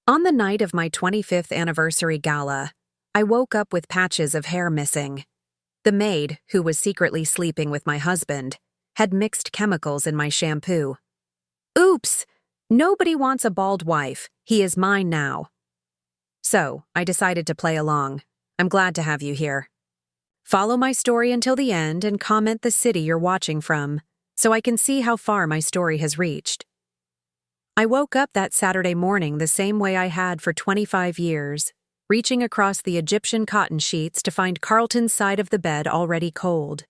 On the night of my 25th anniversary gala, I woke up with patches of hair missing. The maid, who was secretly sleeping with my husband, had mixed chemicals in my shampoo. Oops! Nobody wants a bald wife. He is mine now. So, I decided to play along. I'm glad to have you here. Follow my story until the end and comment the city you're watching from, so I can see how far my story has reached. I woke up that Saturday morning the same way I had for 25 years, reaching across the Egyptian cotton sheets to find Carlton's side of the bed already cold.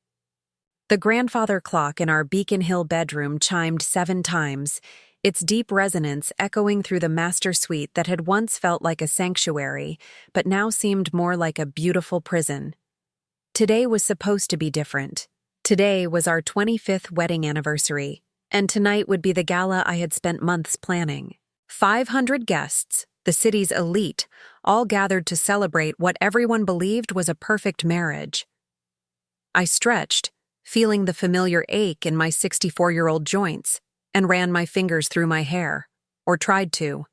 The grandfather clock in our Beacon Hill bedroom chimed 7 times, its deep resonance echoing through the master suite that had once felt like a sanctuary, but now seemed more like a beautiful prison. Today was supposed to be different. Today was our 25th wedding anniversary, and tonight would be the gala I had spent months planning. 500 guests, the city's elite, all gathered to celebrate what everyone believed was a perfect marriage. I stretched, feeling the familiar ache in my 64-year-old joints, and ran my fingers through my hair, or tried to.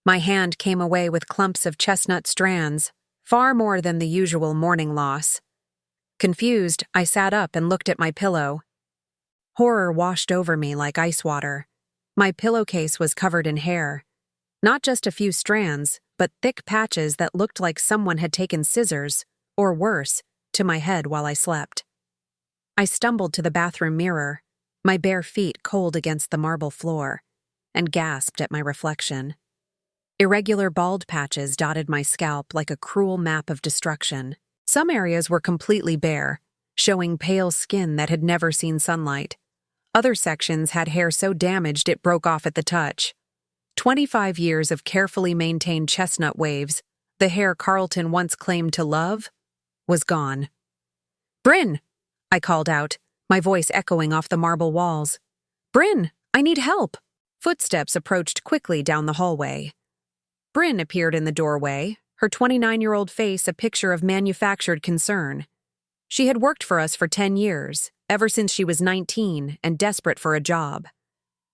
My hand came away with clumps of chestnut strands, far more than the usual morning loss. Confused, I sat up and looked at my pillow. Horror washed over me like ice water. My pillowcase was covered in hair. Not just a few strands, but thick patches that looked like someone had taken scissors, or worse, to my head while I slept. I stumbled to the bathroom mirror, my bare feet cold against the marble floor, and gasped at my reflection. Irregular bald patches dotted my scalp like a cruel map of destruction. Some areas were completely bare, showing pale skin that had never seen sunlight. Other sections had hair so damaged it broke off at the touch. 25 years of carefully maintained chestnut waves, the hair Carlton once claimed to love, was gone. "Bryn!" I called out, my voice echoing off the marble walls. "Bryn, I need help!" Footsteps approached quickly down the hallway. Bryn appeared in the doorway, her 29-year-old face a picture of manufactured concern. She had worked for us for 10 years, ever since she was 19 and desperate for a job.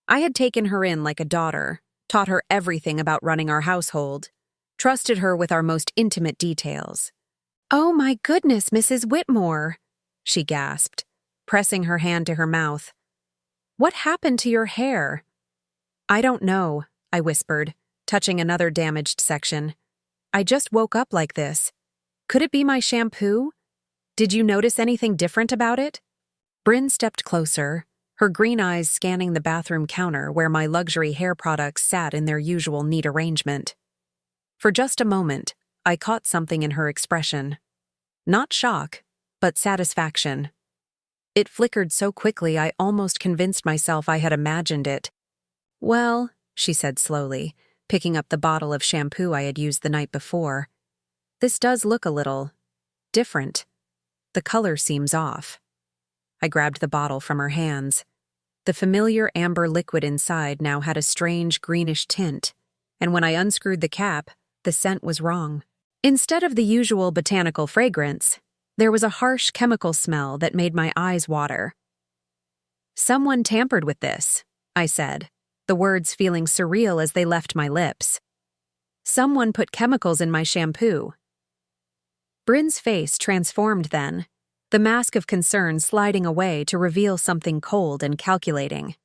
I had taken her in like a daughter, taught her everything about running our household, trusted her with our most intimate details. "Oh my goodness, Mrs. Whitmore," she gasped, pressing her hand to her mouth. "What happened to your hair?" "I don't know," I whispered, touching another damaged section. "I just woke up like this. Could it be my shampoo? Did you notice anything different about it?" Bryn stepped closer, her green eyes scanning the bathroom counter where my luxury hair products sat in their usual neat arrangement. For just a moment, I caught something in her expression. Not shock, but satisfaction. It flickered so quickly I almost convinced myself I had imagined it. "Well," she said slowly, picking up the bottle of shampoo I had used the night before, "this does look a little different. The color seems off." I grabbed the bottle from her hands. The familiar amber liquid inside now had a strange greenish tint, and when I unscrewed the cap, the scent was wrong. Instead of the usual botanical fragrance, there was a harsh chemical smell that made my eyes water. "Someone tampered with this," I said, the words feeling surreal as they left my lips. "Someone put chemicals in my shampoo." Bryn's face transformed then, the mask of concern sliding away to reveal something cold and calculating.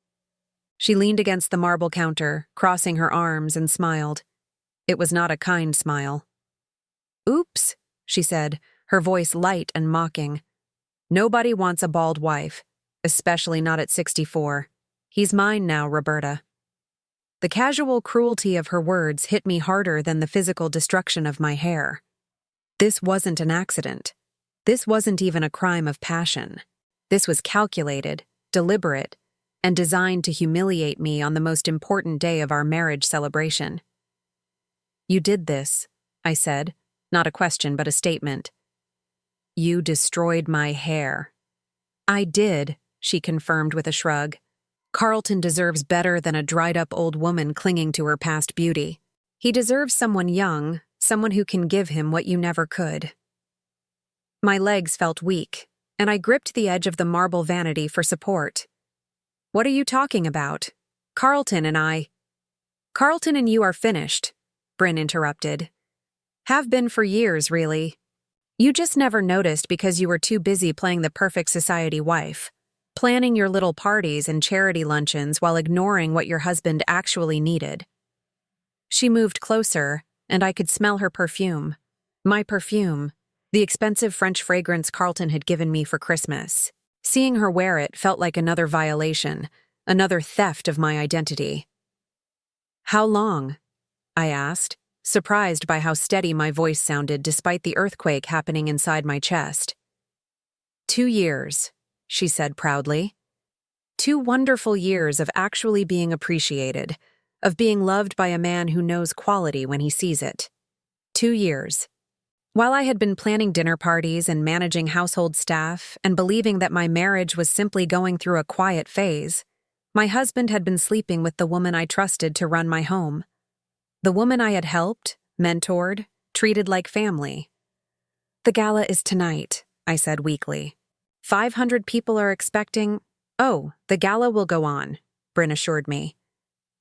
She leaned against the marble counter, crossing her arms, and smiled. It was not a kind smile. "Oops," she said, her voice light and mocking. "Nobody wants a bald wife, especially not at 64. He's mine now, Roberta." The casual cruelty of her words hit me harder than the physical destruction of my hair. This wasn't an accident. This wasn't even a crime of passion. This was calculated, deliberate, and designed to humiliate me on the most important day of our marriage celebration. "You did this," I said, not a question but a statement. "You destroyed my hair." "I did," she confirmed with a shrug. "Carlton deserves better than a dried-up old woman clinging to her past beauty. He deserves someone young, someone who can give him what you never could." My legs felt weak, and I gripped the edge of the marble vanity for support. "What are you talking about? Carlton and you are finished," Bryn interrupted. Have been for years, really. You just never noticed because you were too busy playing the perfect society wife, planning your little parties and charity luncheons while ignoring what your husband actually needed. She moved closer, and I could smell her perfume. My perfume, the expensive French fragrance Carlton had given me for Christmas. Seeing her wear it felt like another violation, another theft of my identity. How long? I asked, surprised by how steady my voice sounded despite the earthquake happening inside my chest. 2 years, she said proudly. 2 wonderful years of actually being appreciated, of being loved by a man who knows quality when he sees it. 2 years. While I had been planning dinner parties and managing household staff and believing that my marriage was simply going through a quiet phase, my husband had been sleeping with the woman I trusted to run my home. The woman I had helped, mentored, treated like family. The gala is tonight, I said weakly. 500 people are expecting— Oh, the gala will go on, Bryn assured me.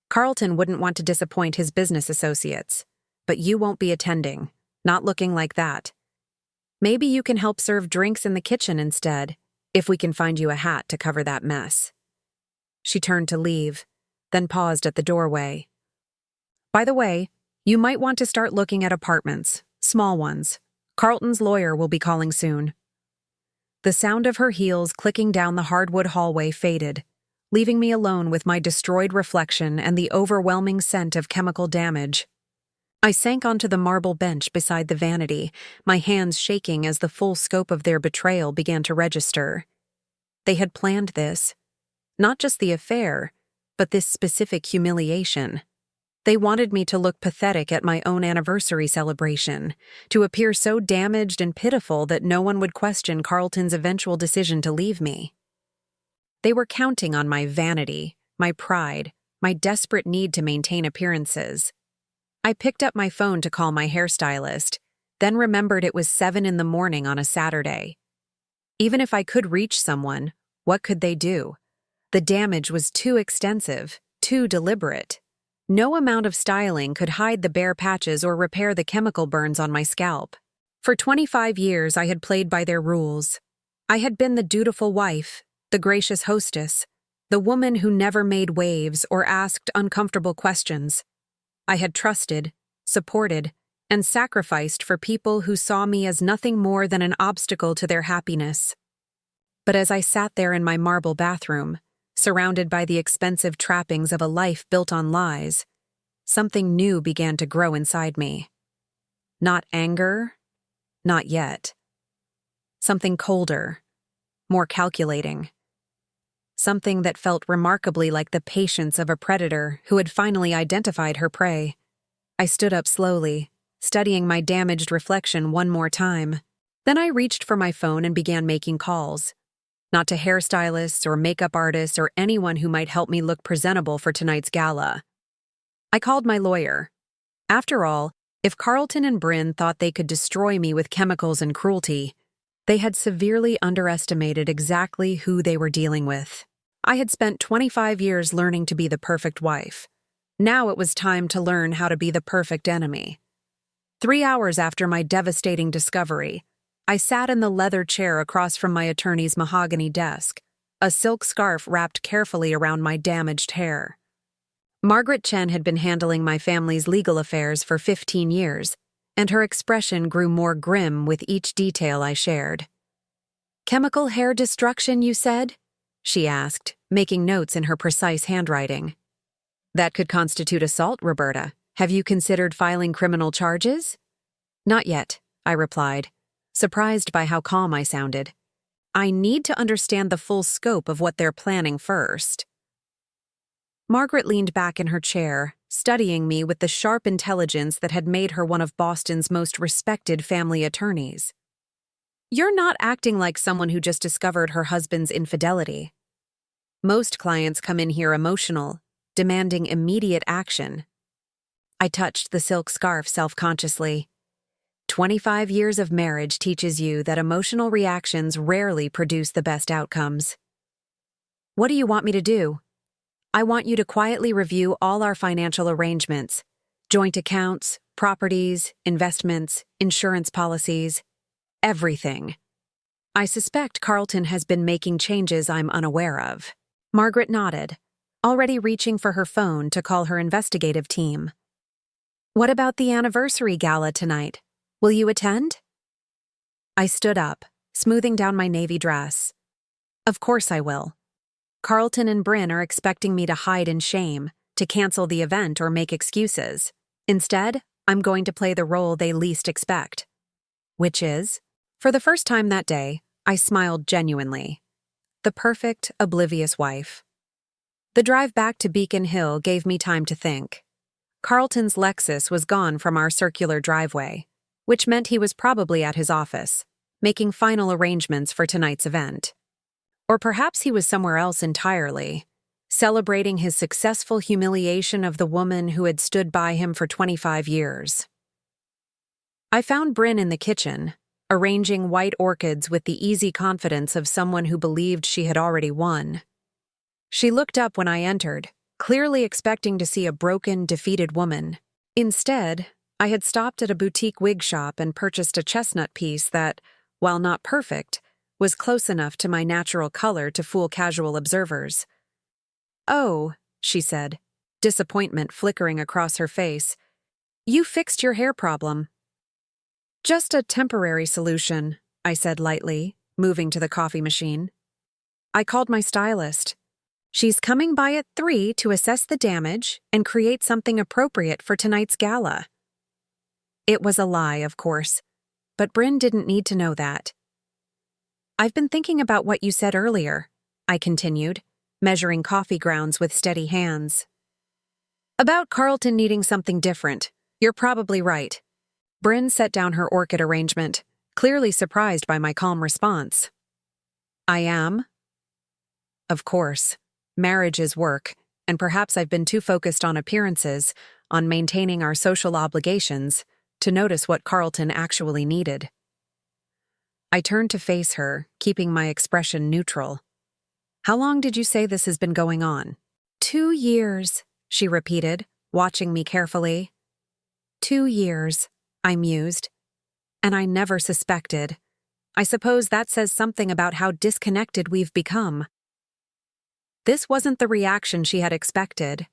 Carlton wouldn't want to disappoint his business associates, but you won't be attending. Not looking like that. Maybe you can help serve drinks in the kitchen instead, if we can find you a hat to cover that mess. She turned to leave, then paused at the doorway. By the way, you might want to start looking at apartments, small ones. Carlton's lawyer will be calling soon. The sound of her heels clicking down the hardwood hallway faded, leaving me alone with my destroyed reflection and the overwhelming scent of chemical damage. I sank onto the marble bench beside the vanity, my hands shaking as the full scope of their betrayal began to register. They had planned this. Not just the affair, but this specific humiliation. They wanted me to look pathetic at my own anniversary celebration, to appear so damaged and pitiful that no one would question Carlton's eventual decision to leave me. They were counting on my vanity, my pride, my desperate need to maintain appearances. I picked up my phone to call my hairstylist, then remembered it was 7 in the morning on a Saturday. Even if I could reach someone, what could they do? The damage was too extensive, too deliberate. No amount of styling could hide the bare patches or repair the chemical burns on my scalp. For 25 years, I had played by their rules. I had been the dutiful wife, the gracious hostess, the woman who never made waves or asked uncomfortable questions. I had trusted, supported, and sacrificed for people who saw me as nothing more than an obstacle to their happiness. But as I sat there in my marble bathroom, surrounded by the expensive trappings of a life built on lies, something new began to grow inside me. Not anger, not yet. Something colder, more calculating. Something that felt remarkably like the patience of a predator who had finally identified her prey. I stood up slowly, studying my damaged reflection one more time. Then I reached for my phone and began making calls. Not to hairstylists or makeup artists or anyone who might help me look presentable for tonight's gala. I called my lawyer. After all, if Carlton and Bryn thought they could destroy me with chemicals and cruelty, they had severely underestimated exactly who they were dealing with. I had spent 25 years learning to be the perfect wife. Now it was time to learn how to be the perfect enemy. 3 hours after my devastating discovery, I sat in the leather chair across from my attorney's mahogany desk, a silk scarf wrapped carefully around my damaged hair. Margaret Chen had been handling my family's legal affairs for 15 years, and her expression grew more grim with each detail I shared. "Chemical hair destruction, you said?" she asked, making notes in her precise handwriting. "That could constitute assault, Roberta. Have you considered filing criminal charges?" "Not yet," I replied, surprised by how calm I sounded. "I need to understand the full scope of what they're planning first." Margaret leaned back in her chair, studying me with the sharp intelligence that had made her one of Boston's most respected family attorneys. "You're not acting like someone who just discovered her husband's infidelity. Most clients come in here emotional, demanding immediate action." I touched the silk scarf self-consciously. 25 years of marriage teaches you that emotional reactions rarely produce the best outcomes. "What do you want me to do?" "I want you to quietly review all our financial arrangements, joint accounts, Properties, investments, insurance policies, everything. I suspect Carlton has been making changes I'm unaware of. Margaret nodded, already reaching for her phone to call her investigative team. What about the anniversary gala tonight? Will you attend? I stood up, smoothing down my navy dress. Of course I will. Carlton and Bryn are expecting me to hide in shame, to cancel the event or make excuses. Instead, I'm going to play the role they least expect. Which is? For the first time that day, I smiled genuinely. The perfect, oblivious wife. The drive back to Beacon Hill gave me time to think. Carlton's Lexus was gone from our circular driveway, which meant he was probably at his office, making final arrangements for tonight's event. Or perhaps he was somewhere else entirely, celebrating his successful humiliation of the woman who had stood by him for 25 years. I found Bryn in the kitchen, arranging white orchids with the easy confidence of someone who believed she had already won. She looked up when I entered, clearly expecting to see a broken, defeated woman. Instead, I had stopped at a boutique wig shop and purchased a chestnut piece that, while not perfect, was close enough to my natural color to fool casual observers. "Oh," she said, disappointment flickering across her face. "You fixed your hair problem." "Just a temporary solution," I said lightly, moving to the coffee machine. I called my stylist. She's coming by at 3 to assess the damage and create something appropriate for tonight's gala. It was a lie, of course, but Bryn didn't need to know that. "I've been thinking about what you said earlier," I continued, measuring coffee grounds with steady hands. "About Carlton needing something different. You're probably right." Bryn set down her orchid arrangement, clearly surprised by my calm response. "I am?" Of course. Marriage is work, and perhaps I've been too focused on appearances, on maintaining our social obligations, to notice what Carlton actually needed. I turned to face her, keeping my expression neutral. "How long did you say this has been going on?" 2 years, she repeated, watching me carefully. 2 years, I mused. And I never suspected. I suppose that says something about how disconnected we've become. This wasn't the reaction she had expected.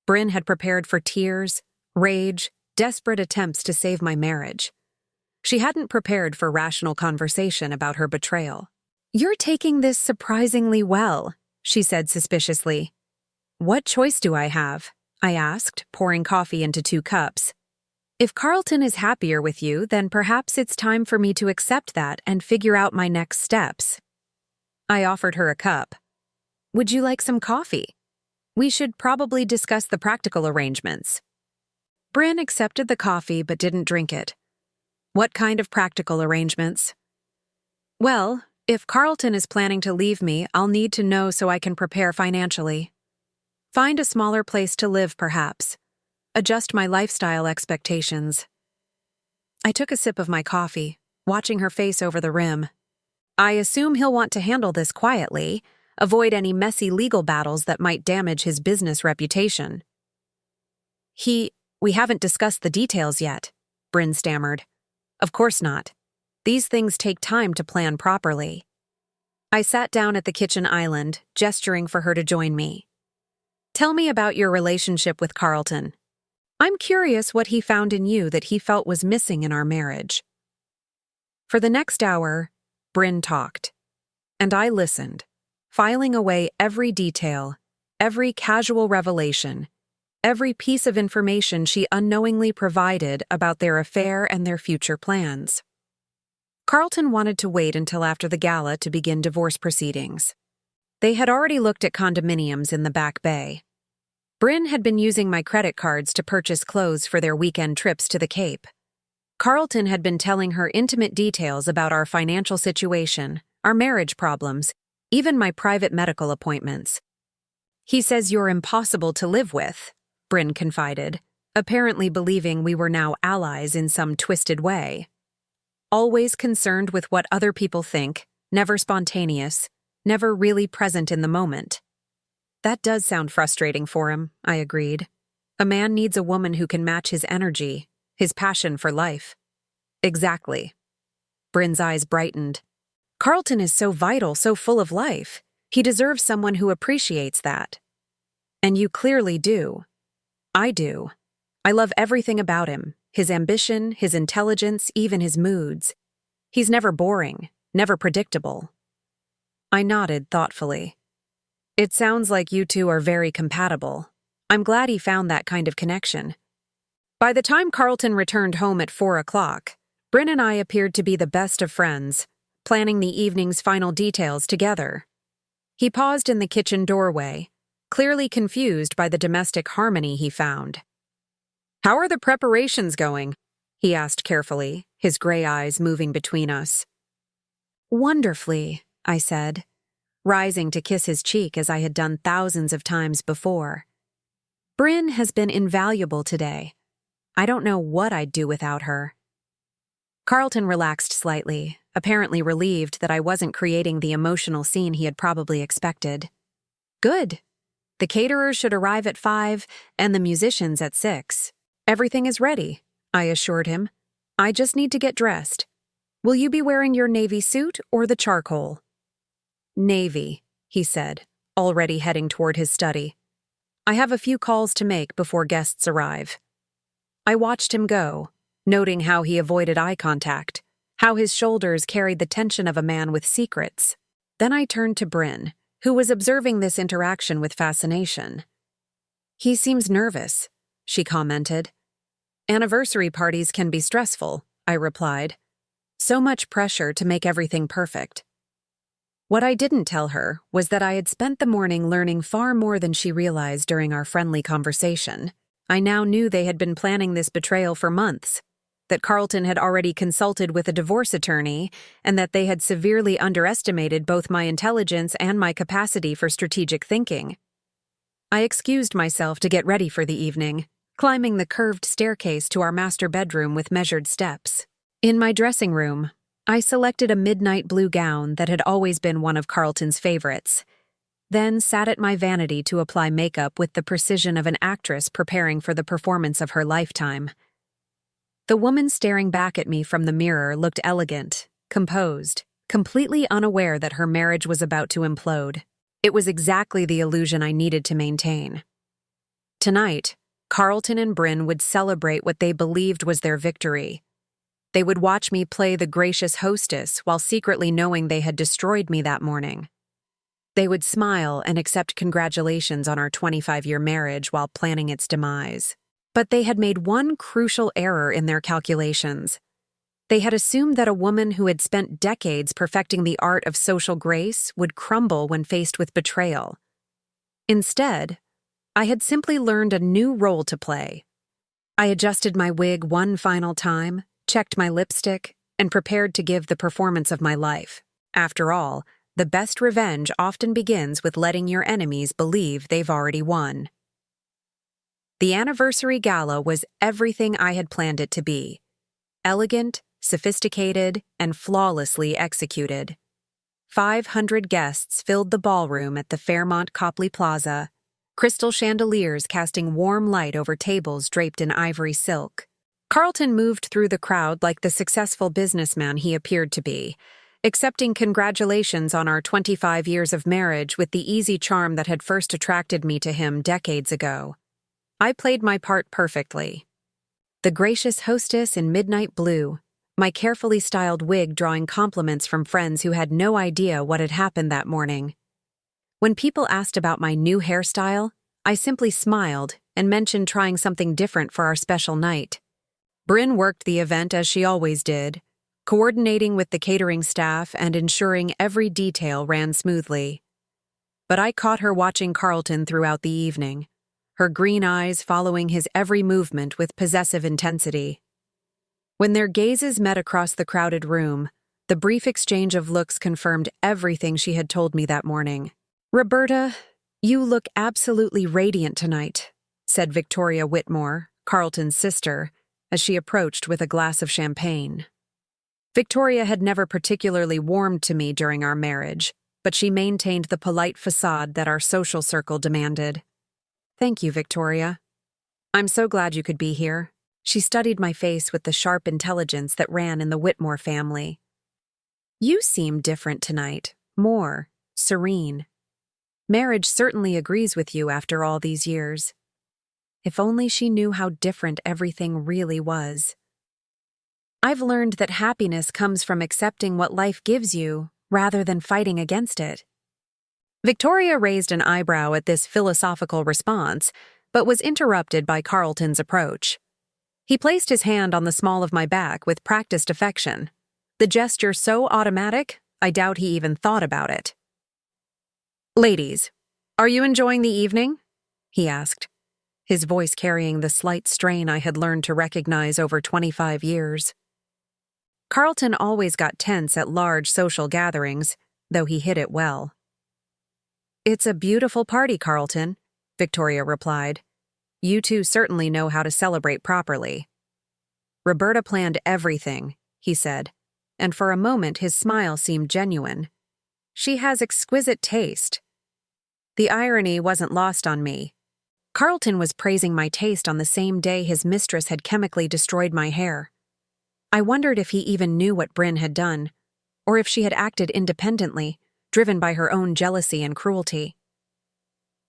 Bryn had prepared for tears, rage, desperate attempts to save my marriage. She hadn't prepared for rational conversation about her betrayal. "You're taking this surprisingly well," she said suspiciously. "What choice do I have?" I asked, pouring coffee into 2 cups. "If Carlton is happier with you, then perhaps it's time for me to accept that and figure out my next steps." I offered her a cup. "Would you like some coffee? We should probably discuss the practical arrangements." Bryn accepted the coffee but didn't drink it. "What kind of practical arrangements?" "Well, if Carlton is planning to leave me, I'll need to know so I can prepare financially. Find a smaller place to live, perhaps. Adjust my lifestyle expectations." I took a sip of my coffee, watching her face over the rim. "I assume he'll want to handle this quietly, avoid any messy legal battles that might damage his business reputation." We haven't discussed the details yet," Bryn stammered. "Of course not. These things take time to plan properly." I sat down at the kitchen island, gesturing for her to join me. "Tell me about your relationship with Carlton. I'm curious what he found in you that he felt was missing in our marriage." For the next hour, Bryn talked, and I listened, filing away every detail, every casual revelation, every piece of information she unknowingly provided about their affair and their future plans. Carlton wanted to wait until after the gala to begin divorce proceedings. They had already looked at condominiums in the Back Bay. Bryn had been using my credit cards to purchase clothes for their weekend trips to the Cape. Carlton had been telling her intimate details about our financial situation, our marriage problems, even my private medical appointments. "He says you're impossible to live with," Bryn confided, apparently believing we were now allies in some twisted way. Always concerned with what other people think, never spontaneous, never really present in the moment. That does sound frustrating for him, I agreed. A man needs a woman who can match his energy, his passion for life. Exactly. Bryn's eyes brightened. Carlton is so vital, so full of life. He deserves someone who appreciates that. And you clearly do. I do. I love everything about him, his ambition, his intelligence, even his moods. He's never boring, never predictable. I nodded thoughtfully. It sounds like you two are very compatible. I'm glad he found that kind of connection. By the time Carlton returned home at 4 o'clock, Bryn and I appeared to be the best of friends, planning the evening's final details together. He paused in the kitchen doorway, clearly confused by the domestic harmony he found. "How are the preparations going?" he asked carefully, his gray eyes moving between us. "Wonderfully," I said, rising to kiss his cheek as I had done thousands of times before. "Bryn has been invaluable today. I don't know what I'd do without her." Carlton relaxed slightly, apparently relieved that I wasn't creating the emotional scene he had probably expected. "Good. The caterers should arrive at 5 and the musicians at 6. Everything is ready," I assured him. "I just need to get dressed. Will you be wearing your navy suit or the charcoal?" "Navy," he said, already heading toward his study. "I have a few calls to make before guests arrive." I watched him go, noting how he avoided eye contact, how his shoulders carried the tension of a man with secrets. Then I turned to Bryn, who was observing this interaction with fascination. "He seems nervous," she commented. "Anniversary parties can be stressful," I replied. "So much pressure to make everything perfect." What I didn't tell her was that I had spent the morning learning far more than she realized during our friendly conversation. I now knew they had been planning this betrayal for months, that Carlton had already consulted with a divorce attorney, and that they had severely underestimated both my intelligence and my capacity for strategic thinking. I excused myself to get ready for the evening, climbing the curved staircase to our master bedroom with measured steps. In my dressing room, I selected a midnight blue gown that had always been one of Carlton's favorites, then sat at my vanity to apply makeup with the precision of an actress preparing for the performance of her lifetime. The woman staring back at me from the mirror looked elegant, composed, completely unaware that her marriage was about to implode. It was exactly the illusion I needed to maintain. Tonight, Carlton and Bryn would celebrate what they believed was their victory. They would watch me play the gracious hostess while secretly knowing they had destroyed me that morning. They would smile and accept congratulations on our 25-year marriage while planning its demise. But they had made one crucial error in their calculations. They had assumed that a woman who had spent decades perfecting the art of social grace would crumble when faced with betrayal. Instead, I had simply learned a new role to play. I adjusted my wig one final time, checked my lipstick, and prepared to give the performance of my life. After all, the best revenge often begins with letting your enemies believe they've already won. The anniversary gala was everything I had planned it to be. Elegant, sophisticated, and flawlessly executed. 500 guests filled the ballroom at the Fairmont Copley Plaza, crystal chandeliers casting warm light over tables draped in ivory silk. Carlton moved through the crowd like the successful businessman he appeared to be, accepting congratulations on our 25 years of marriage with the easy charm that had first attracted me to him decades ago. I played my part perfectly. The gracious hostess in midnight blue, my carefully styled wig drawing compliments from friends who had no idea what had happened that morning. When people asked about my new hairstyle, I simply smiled and mentioned trying something different for our special night. Bryn worked the event as she always did, coordinating with the catering staff and ensuring every detail ran smoothly. But I caught her watching Carlton throughout the evening, her green eyes following his every movement with possessive intensity. When their gazes met across the crowded room, the brief exchange of looks confirmed everything she had told me that morning. "Roberta, you look absolutely radiant tonight," said Victoria Whitmore, Carlton's sister, as she approached with a glass of champagne. Victoria had never particularly warmed to me during our marriage, but she maintained the polite facade that our social circle demanded. "Thank you, Victoria. I'm so glad you could be here." She studied my face with the sharp intelligence that ran in the Whitmore family. You seem different tonight, more serene. Marriage certainly agrees with you after all these years. If only she knew how different everything really was. I've learned that happiness comes from accepting what life gives you rather than fighting against it. Victoria raised an eyebrow at this philosophical response, but was interrupted by Carlton's approach. He placed his hand on the small of my back with practiced affection, the gesture so automatic, I doubt he even thought about it. "Ladies, are you enjoying the evening?" he asked, his voice carrying the slight strain I had learned to recognize over 25 years. Carlton always got tense at large social gatherings, though he hid it well. "It's a beautiful party, Carlton," Victoria replied. "You two certainly know how to celebrate properly." "Roberta planned everything," he said, and for a moment his smile seemed genuine. "She has exquisite taste." The irony wasn't lost on me. Carlton was praising my taste on the same day his mistress had chemically destroyed my hair. I wondered if he even knew what Bryn had done, or if she had acted independently, driven by her own jealousy and cruelty.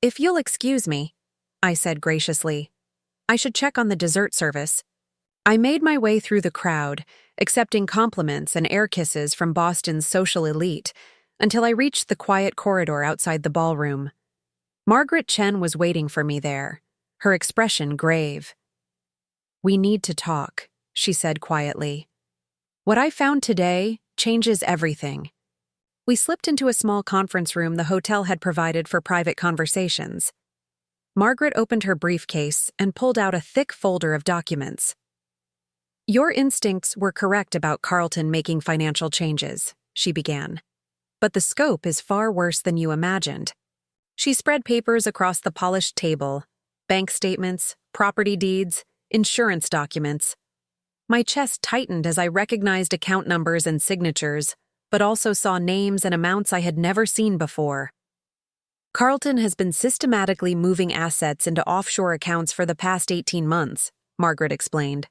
"If you'll excuse me," I said graciously, "I should check on the dessert service." I made my way through the crowd, accepting compliments and air kisses from Boston's social elite, until I reached the quiet corridor outside the ballroom. Margaret Chen was waiting for me there, her expression grave. "We need to talk," she said quietly. "What I found today changes everything." We slipped into a small conference room the hotel had provided for private conversations. Margaret opened her briefcase and pulled out a thick folder of documents. "Your instincts were correct about Carlton making financial changes," she began. "But the scope is far worse than you imagined." She spread papers across the polished table, bank statements, property deeds, insurance documents. My chest tightened as I recognized account numbers and signatures, but also saw names and amounts I had never seen before. "Carlton has been systematically moving assets into offshore accounts for the past 18 months, Margaret explained.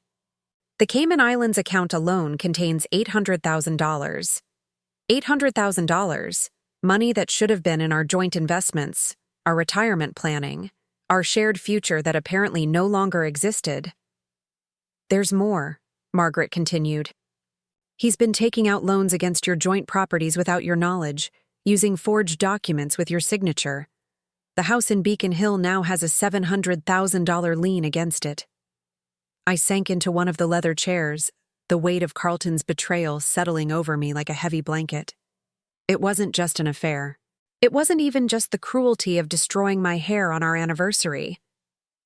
"The Cayman Islands account alone contains $800,000. $800,000, money that should have been in our joint investments, our retirement planning, our shared future that apparently no longer existed." "There's more," Margaret continued. "He's been taking out loans against your joint properties without your knowledge, using forged documents with your signature. The house in Beacon Hill now has a $700,000 lien against it." I sank into one of the leather chairs, the weight of Carlton's betrayal settling over me like a heavy blanket. It wasn't just an affair. It wasn't even just the cruelty of destroying my hair on our anniversary.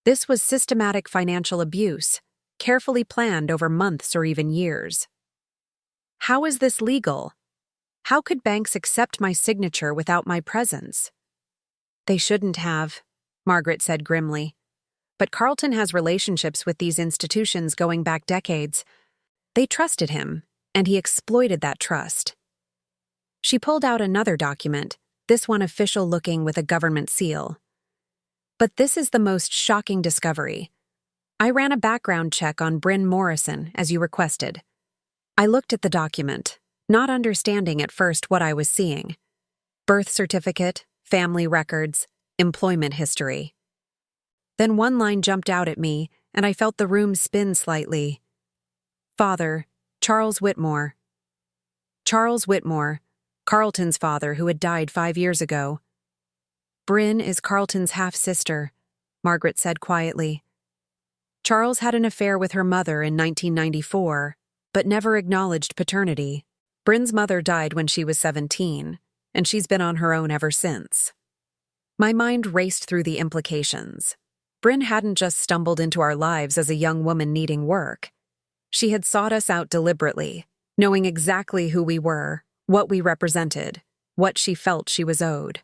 This was systematic financial abuse, carefully planned over months or even years. How is this legal? How could banks accept my signature without my presence? "They shouldn't have," Margaret said grimly. "But Carlton has relationships with these institutions going back decades. They trusted him, and he exploited that trust." She pulled out another document, this one official-looking with a government seal. "But this is the most shocking discovery. I ran a background check on Bryn Morrison, as you requested." I looked at the document, not understanding at first what I was seeing. Birth certificate, family records, employment history. Then one line jumped out at me, and I felt the room spin slightly. "Father, Charles Whitmore." Charles Whitmore, Carlton's father who had died 5 years ago. "Bryn is Carlton's half-sister," Margaret said quietly. "Charles had an affair with her mother in 1994, but never acknowledged paternity. Bryn's mother died when she was 17, and she's been on her own ever since." My mind raced through the implications. Bryn hadn't just stumbled into our lives as a young woman needing work. She had sought us out deliberately, knowing exactly who we were, what we represented, what she felt she was owed.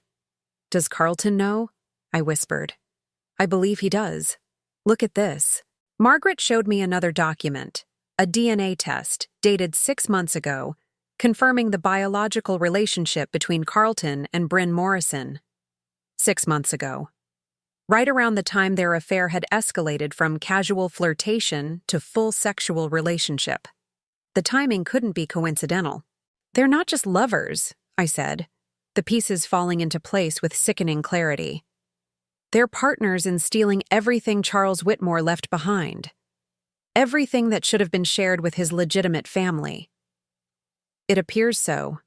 "Does Carlton know?" I whispered. "I believe he does. Look at this." Margaret showed me another document, a DNA test dated 6 months ago, confirming the biological relationship between Carlton and Bryn Morrison. 6 months ago. right around the time their affair had escalated from casual flirtation to full sexual relationship. The timing couldn't be coincidental. "They're not just lovers," I said, the pieces falling into place with sickening clarity. "They're partners in stealing everything Charles Whitmore left behind. Everything that should have been shared with his legitimate family." "It appears so.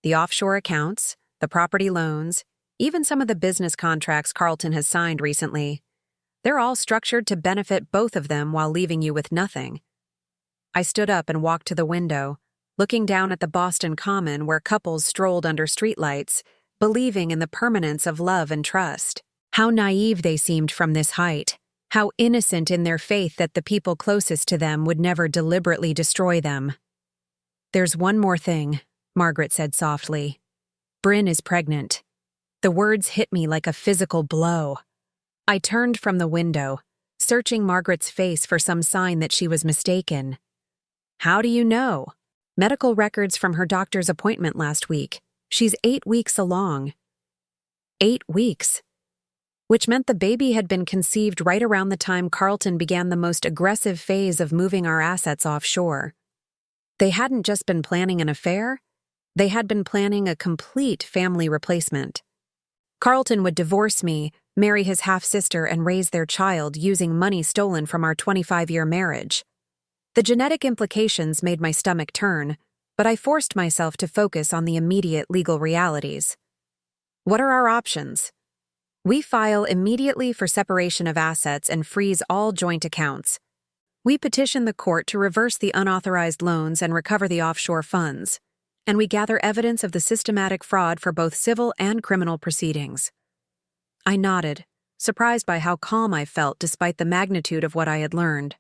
The offshore accounts, the property loans, even some of the business contracts Carlton has signed recently, they're all structured to benefit both of them while leaving you with nothing." I stood up and walked to the window, looking down at the Boston Common where couples strolled under streetlights, believing in the permanence of love and trust. How naive they seemed from this height, how innocent in their faith that the people closest to them would never deliberately destroy them. "There's one more thing," Margaret said softly. "Bryn is pregnant." The words hit me like a physical blow. I turned from the window, searching Margaret's face for some sign that she was mistaken. "How do you know?" "Medical records from her doctor's appointment last week. She's 8 weeks along." 8 weeks? Which meant the baby had been conceived right around the time Carlton began the most aggressive phase of moving our assets offshore. They hadn't just been planning an affair, they had been planning a complete family replacement. Carlton would divorce me, marry his half-sister, and raise their child using money stolen from our 25-year marriage. The genetic implications made my stomach turn, but I forced myself to focus on the immediate legal realities. What are our options? We file immediately for separation of assets and freeze all joint accounts. We petition the court to reverse the unauthorized loans and recover the offshore funds. And we gather evidence of the systematic fraud for both civil and criminal proceedings. I nodded, surprised by how calm I felt despite the magnitude of what I had learned.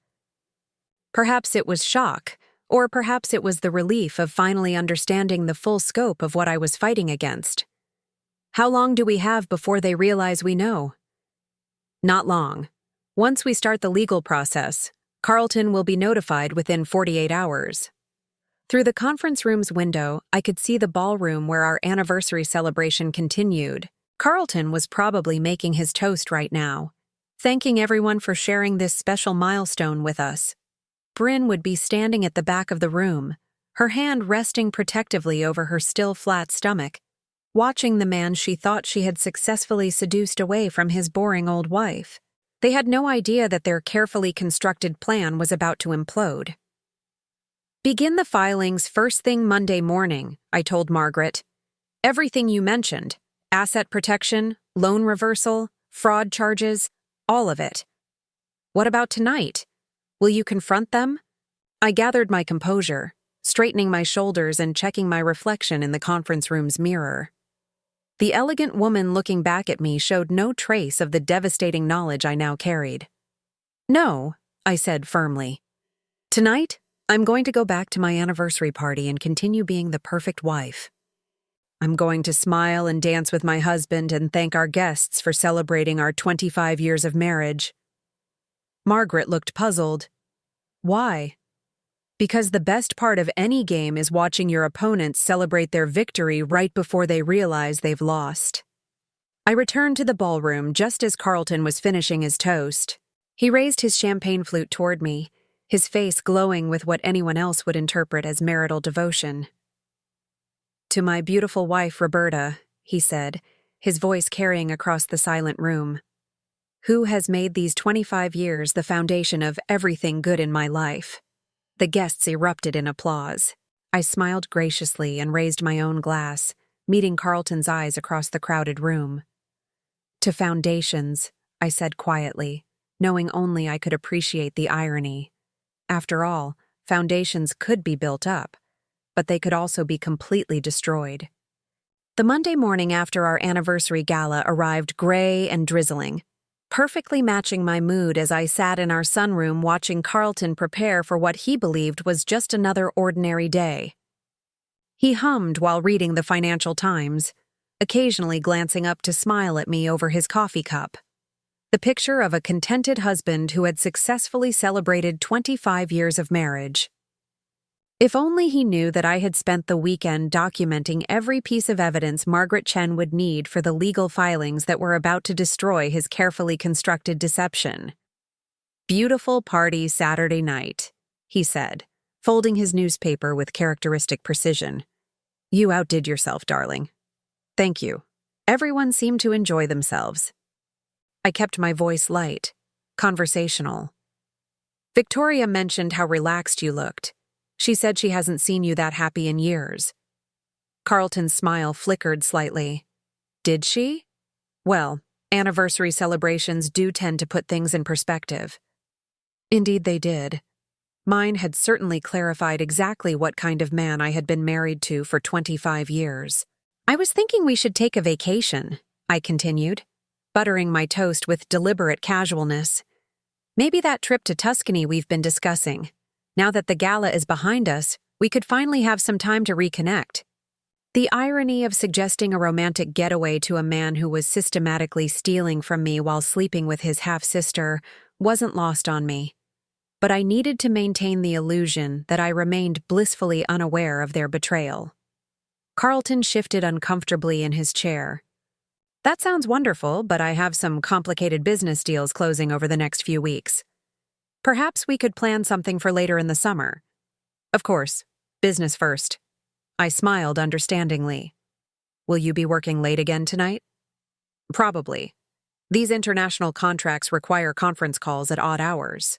Perhaps it was shock, or perhaps it was the relief of finally understanding the full scope of what I was fighting against. "How long do we have before they realize we know?" "Not long. Once we start the legal process, Carlton will be notified within 48 hours. Through the conference room's window, I could see the ballroom where our anniversary celebration continued. Carlton was probably making his toast right now, thanking everyone for sharing this special milestone with us. Bryn would be standing at the back of the room, her hand resting protectively over her still flat stomach, watching the man she thought she had successfully seduced away from his boring old wife. They had no idea that their carefully constructed plan was about to implode. "Begin the filings first thing Monday morning," I told Margaret. "Everything you mentioned, asset protection, loan reversal, fraud charges, all of it." "What about tonight? Will you confront them?" I gathered my composure, straightening my shoulders and checking my reflection in the conference room's mirror. The elegant woman looking back at me showed no trace of the devastating knowledge I now carried. "No," I said firmly. "Tonight, I'm going to go back to my anniversary party and continue being the perfect wife. I'm going to smile and dance with my husband and thank our guests for celebrating our 25 years of marriage." Margaret looked puzzled. "Why?" "Because the best part of any game is watching your opponents celebrate their victory right before they realize they've lost." I returned to the ballroom just as Carlton was finishing his toast. He raised his champagne flute toward me, his face glowing with what anyone else would interpret as marital devotion. "To my beautiful wife, Roberta," he said, his voice carrying across the silent room, "who has made these 25 years the foundation of everything good in my life." The guests erupted in applause. I smiled graciously and raised my own glass, meeting Carlton's eyes across the crowded room. "To foundations," I said quietly, knowing only I could appreciate the irony. After all, foundations could be built up, but they could also be completely destroyed. The Monday morning after our anniversary gala arrived gray and drizzling, perfectly matching my mood as I sat in our sunroom watching Carlton prepare for what he believed was just another ordinary day. He hummed while reading the Financial Times, occasionally glancing up to smile at me over his coffee cup. The picture of a contented husband who had successfully celebrated 25 years of marriage. If only he knew that I had spent the weekend documenting every piece of evidence Margaret Chen would need for the legal filings that were about to destroy his carefully constructed deception. "Beautiful party Saturday night," he said, folding his newspaper with characteristic precision. "You outdid yourself, darling." "Thank you." Everyone seemed to enjoy themselves. I kept my voice light, conversational. "Victoria mentioned how relaxed you looked. She said she hasn't seen you that happy in years." Carlton's smile flickered slightly. "Did she? Well, anniversary celebrations do tend to put things in perspective." Indeed they did. Mine had certainly clarified exactly what kind of man I had been married to for 25 years. "I was thinking we should take a vacation," I continued, buttering my toast with deliberate casualness. "Maybe that trip to Tuscany we've been discussing. Now that the gala is behind us, we could finally have some time to reconnect." The irony of suggesting a romantic getaway to a man who was systematically stealing from me while sleeping with his half-sister wasn't lost on me. But I needed to maintain the illusion that I remained blissfully unaware of their betrayal. Carlton shifted uncomfortably in his chair. "That sounds wonderful, but I have some complicated business deals closing over the next few weeks. Perhaps we could plan something for later in the summer." "Of course, business first." I smiled understandingly. "Will you be working late again tonight?" "Probably. These international contracts require conference calls at odd hours."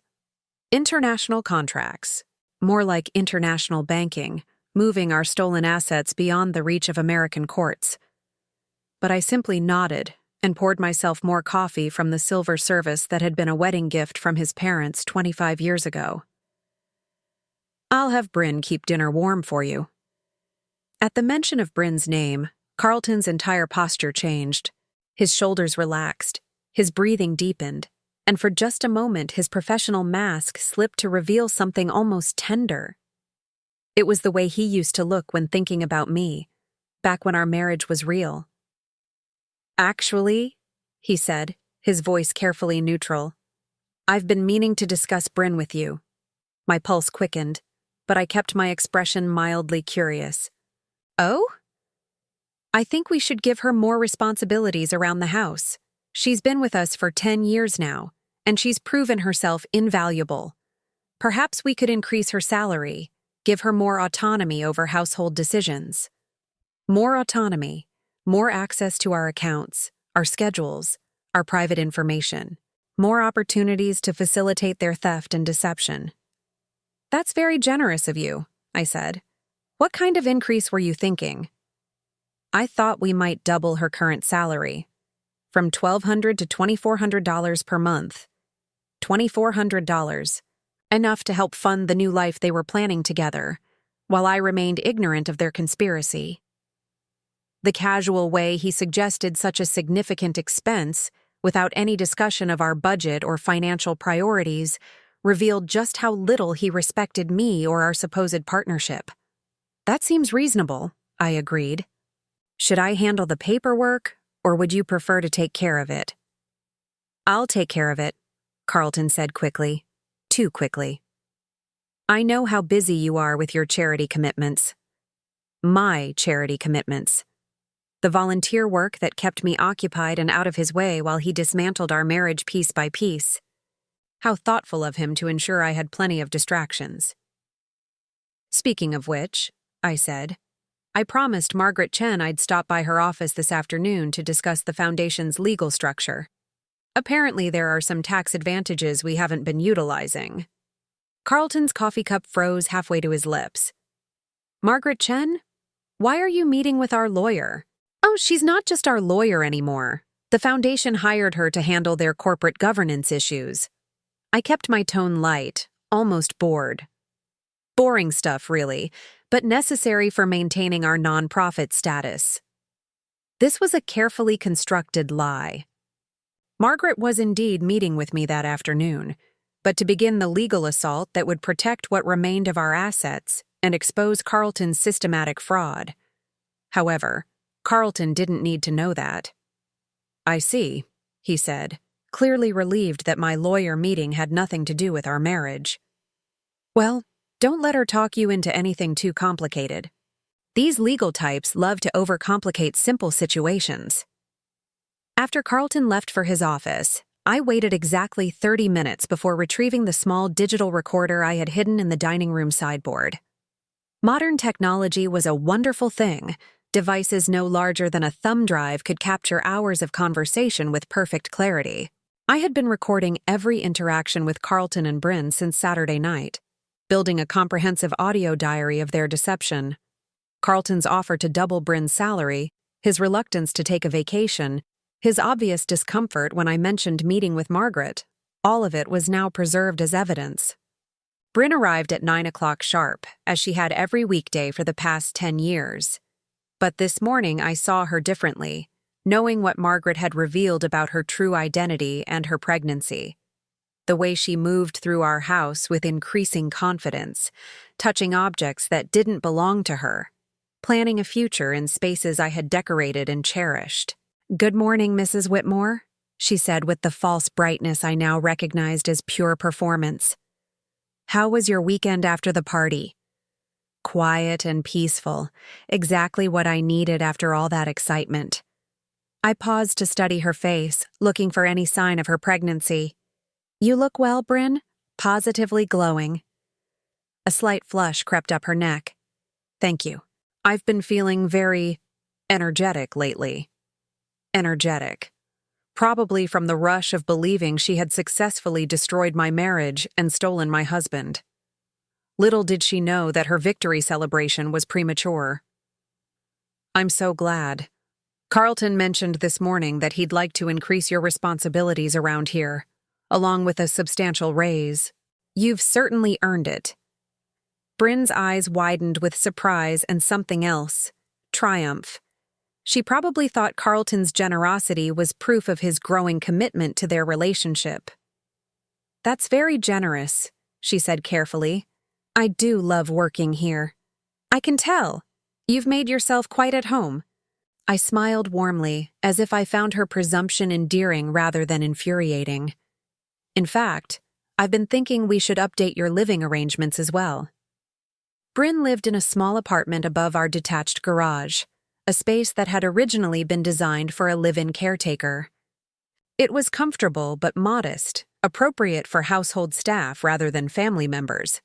International contracts. More like international banking, moving our stolen assets beyond the reach of American courts. But I simply nodded and poured myself more coffee from the silver service that had been a wedding gift from his parents 25 years ago. "I'll have Bryn keep dinner warm for you." At the mention of Bryn's name, Carlton's entire posture changed. His shoulders relaxed, his breathing deepened, and for just a moment his professional mask slipped to reveal something almost tender. It was the way he used to look when thinking about me, back when our marriage was real. "Actually," he said, his voice carefully neutral, "I've been meaning to discuss Bryn with you." My pulse quickened, but I kept my expression mildly curious. "Oh?" "I think we should give her more responsibilities around the house. She's been with us for 10 years now, and she's proven herself invaluable. Perhaps we could increase her salary, give her more autonomy over household decisions." More autonomy, more access to our accounts, our schedules, our private information, more opportunities to facilitate their theft and deception. "That's very generous of you," I said. "What kind of increase were you thinking?" "I thought we might double her current salary, from $1,200 to $2,400 per month. $2,400, enough to help fund the new life they were planning together, while I remained ignorant of their conspiracy." The casual way he suggested such a significant expense, without any discussion of our budget or financial priorities, revealed just how little he respected me or our supposed partnership. "That seems reasonable," I agreed. "Should I handle the paperwork, or would you prefer to take care of it?" "I'll take care of it," Carlton said quickly. Too quickly. "I know how busy you are with your charity commitments." My charity commitments. The volunteer work that kept me occupied and out of his way while he dismantled our marriage piece by piece. How thoughtful of him to ensure I had plenty of distractions. "Speaking of which," I said, "I promised Margaret Chen I'd stop by her office this afternoon to discuss the foundation's legal structure. Apparently there are some tax advantages we haven't been utilizing." Carlton's coffee cup froze halfway to his lips. "Margaret Chen? Why are you meeting with our lawyer?" "Oh, she's not just our lawyer anymore. The foundation hired her to handle their corporate governance issues." I kept my tone light, almost bored. Boring stuff, really, but necessary for maintaining our nonprofit status. This was a carefully constructed lie. Margaret was indeed meeting with me that afternoon, but to begin the legal assault that would protect what remained of our assets and expose Carlton's systematic fraud. However, Carlton didn't need to know that. "I see," he said, clearly relieved that my lawyer meeting had nothing to do with our marriage. "Well, Don't let her talk you into anything too complicated. These legal types love to overcomplicate simple situations. After Carlton left for his office, I waited exactly 30 minutes before retrieving the small digital recorder I had hidden in the dining room sideboard. Modern technology was a wonderful thing. Devices no larger than a thumb drive could capture hours of conversation with perfect clarity. I had been recording every interaction with Carlton and Bryn since Saturday night, building a comprehensive audio diary of their deception. Carlton's offer to double Bryn's salary, his reluctance to take a vacation, his obvious discomfort when I mentioned meeting with Margaret, all of it was now preserved as evidence. Bryn arrived at 9 o'clock sharp, as she had every weekday for the past 10 years. But this morning I saw her differently, knowing what Margaret had revealed about her true identity and her pregnancy. The way she moved through our house with increasing confidence, touching objects that didn't belong to her, planning a future in spaces I had decorated and cherished. "Good morning, Mrs. Whitmore," she said with the false brightness I now recognized as pure performance. "How was your weekend after the party?" Quiet and peaceful, exactly what I needed after all that excitement. I paused to study her face, looking for any sign of her pregnancy. "You look well, Bryn," positively glowing. A slight flush crept up her neck. "Thank you. I've been feeling very energetic lately." Energetic. Probably from the rush of believing she had successfully destroyed my marriage and stolen my husband. Little did she know that her victory celebration was premature. "I'm so glad. Carlton mentioned this morning that he'd like to increase your responsibilities around here, along with a substantial raise. You've certainly earned it." Bryn's eyes widened with surprise and something else, triumph. She probably thought Carlton's generosity was proof of his growing commitment to their relationship. "That's very generous," she said carefully. "I do love working here. I can tell. You've made yourself quite at home." I smiled warmly, as if I found her presumption endearing rather than infuriating. "In fact, I've been thinking we should update your living arrangements as well." Bryn lived in a small apartment above our detached garage, a space that had originally been designed for a live-in caretaker. It was comfortable but modest, appropriate for household staff rather than family members.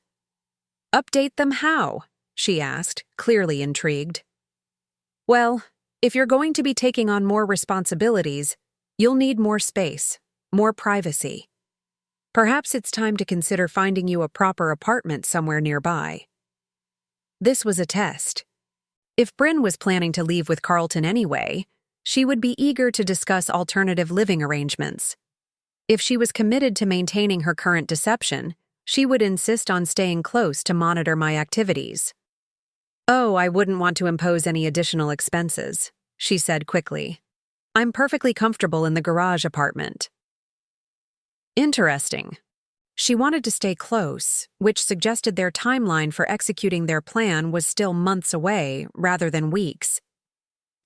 "Update them how?" she asked, clearly intrigued. "Well, if you're going to be taking on more responsibilities, you'll need more space, more privacy. Perhaps it's time to consider finding you a proper apartment somewhere nearby." This was a test. If Bryn was planning to leave with Carlton anyway, she would be eager to discuss alternative living arrangements. If she was committed to maintaining her current deception, she would insist on staying close to monitor my activities. "Oh, I wouldn't want to impose any additional expenses," she said quickly. "I'm perfectly comfortable in the garage apartment." Interesting. She wanted to stay close, which suggested their timeline for executing their plan was still months away rather than weeks.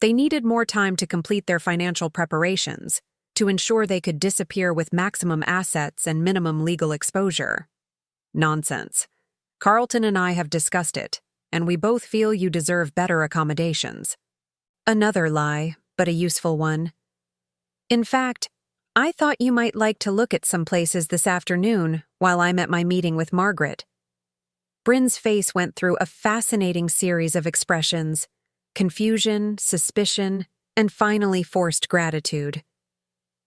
They needed more time to complete their financial preparations, to ensure they could disappear with maximum assets and minimum legal exposure. Nonsense. Carlton and I have discussed it, and we both feel you deserve better accommodations. Another lie, but a useful one. In fact, I thought you might like to look at some places this afternoon while I'm at my meeting with Margaret. Bryn's face went through a fascinating series of expressions: confusion, suspicion, and finally forced gratitude.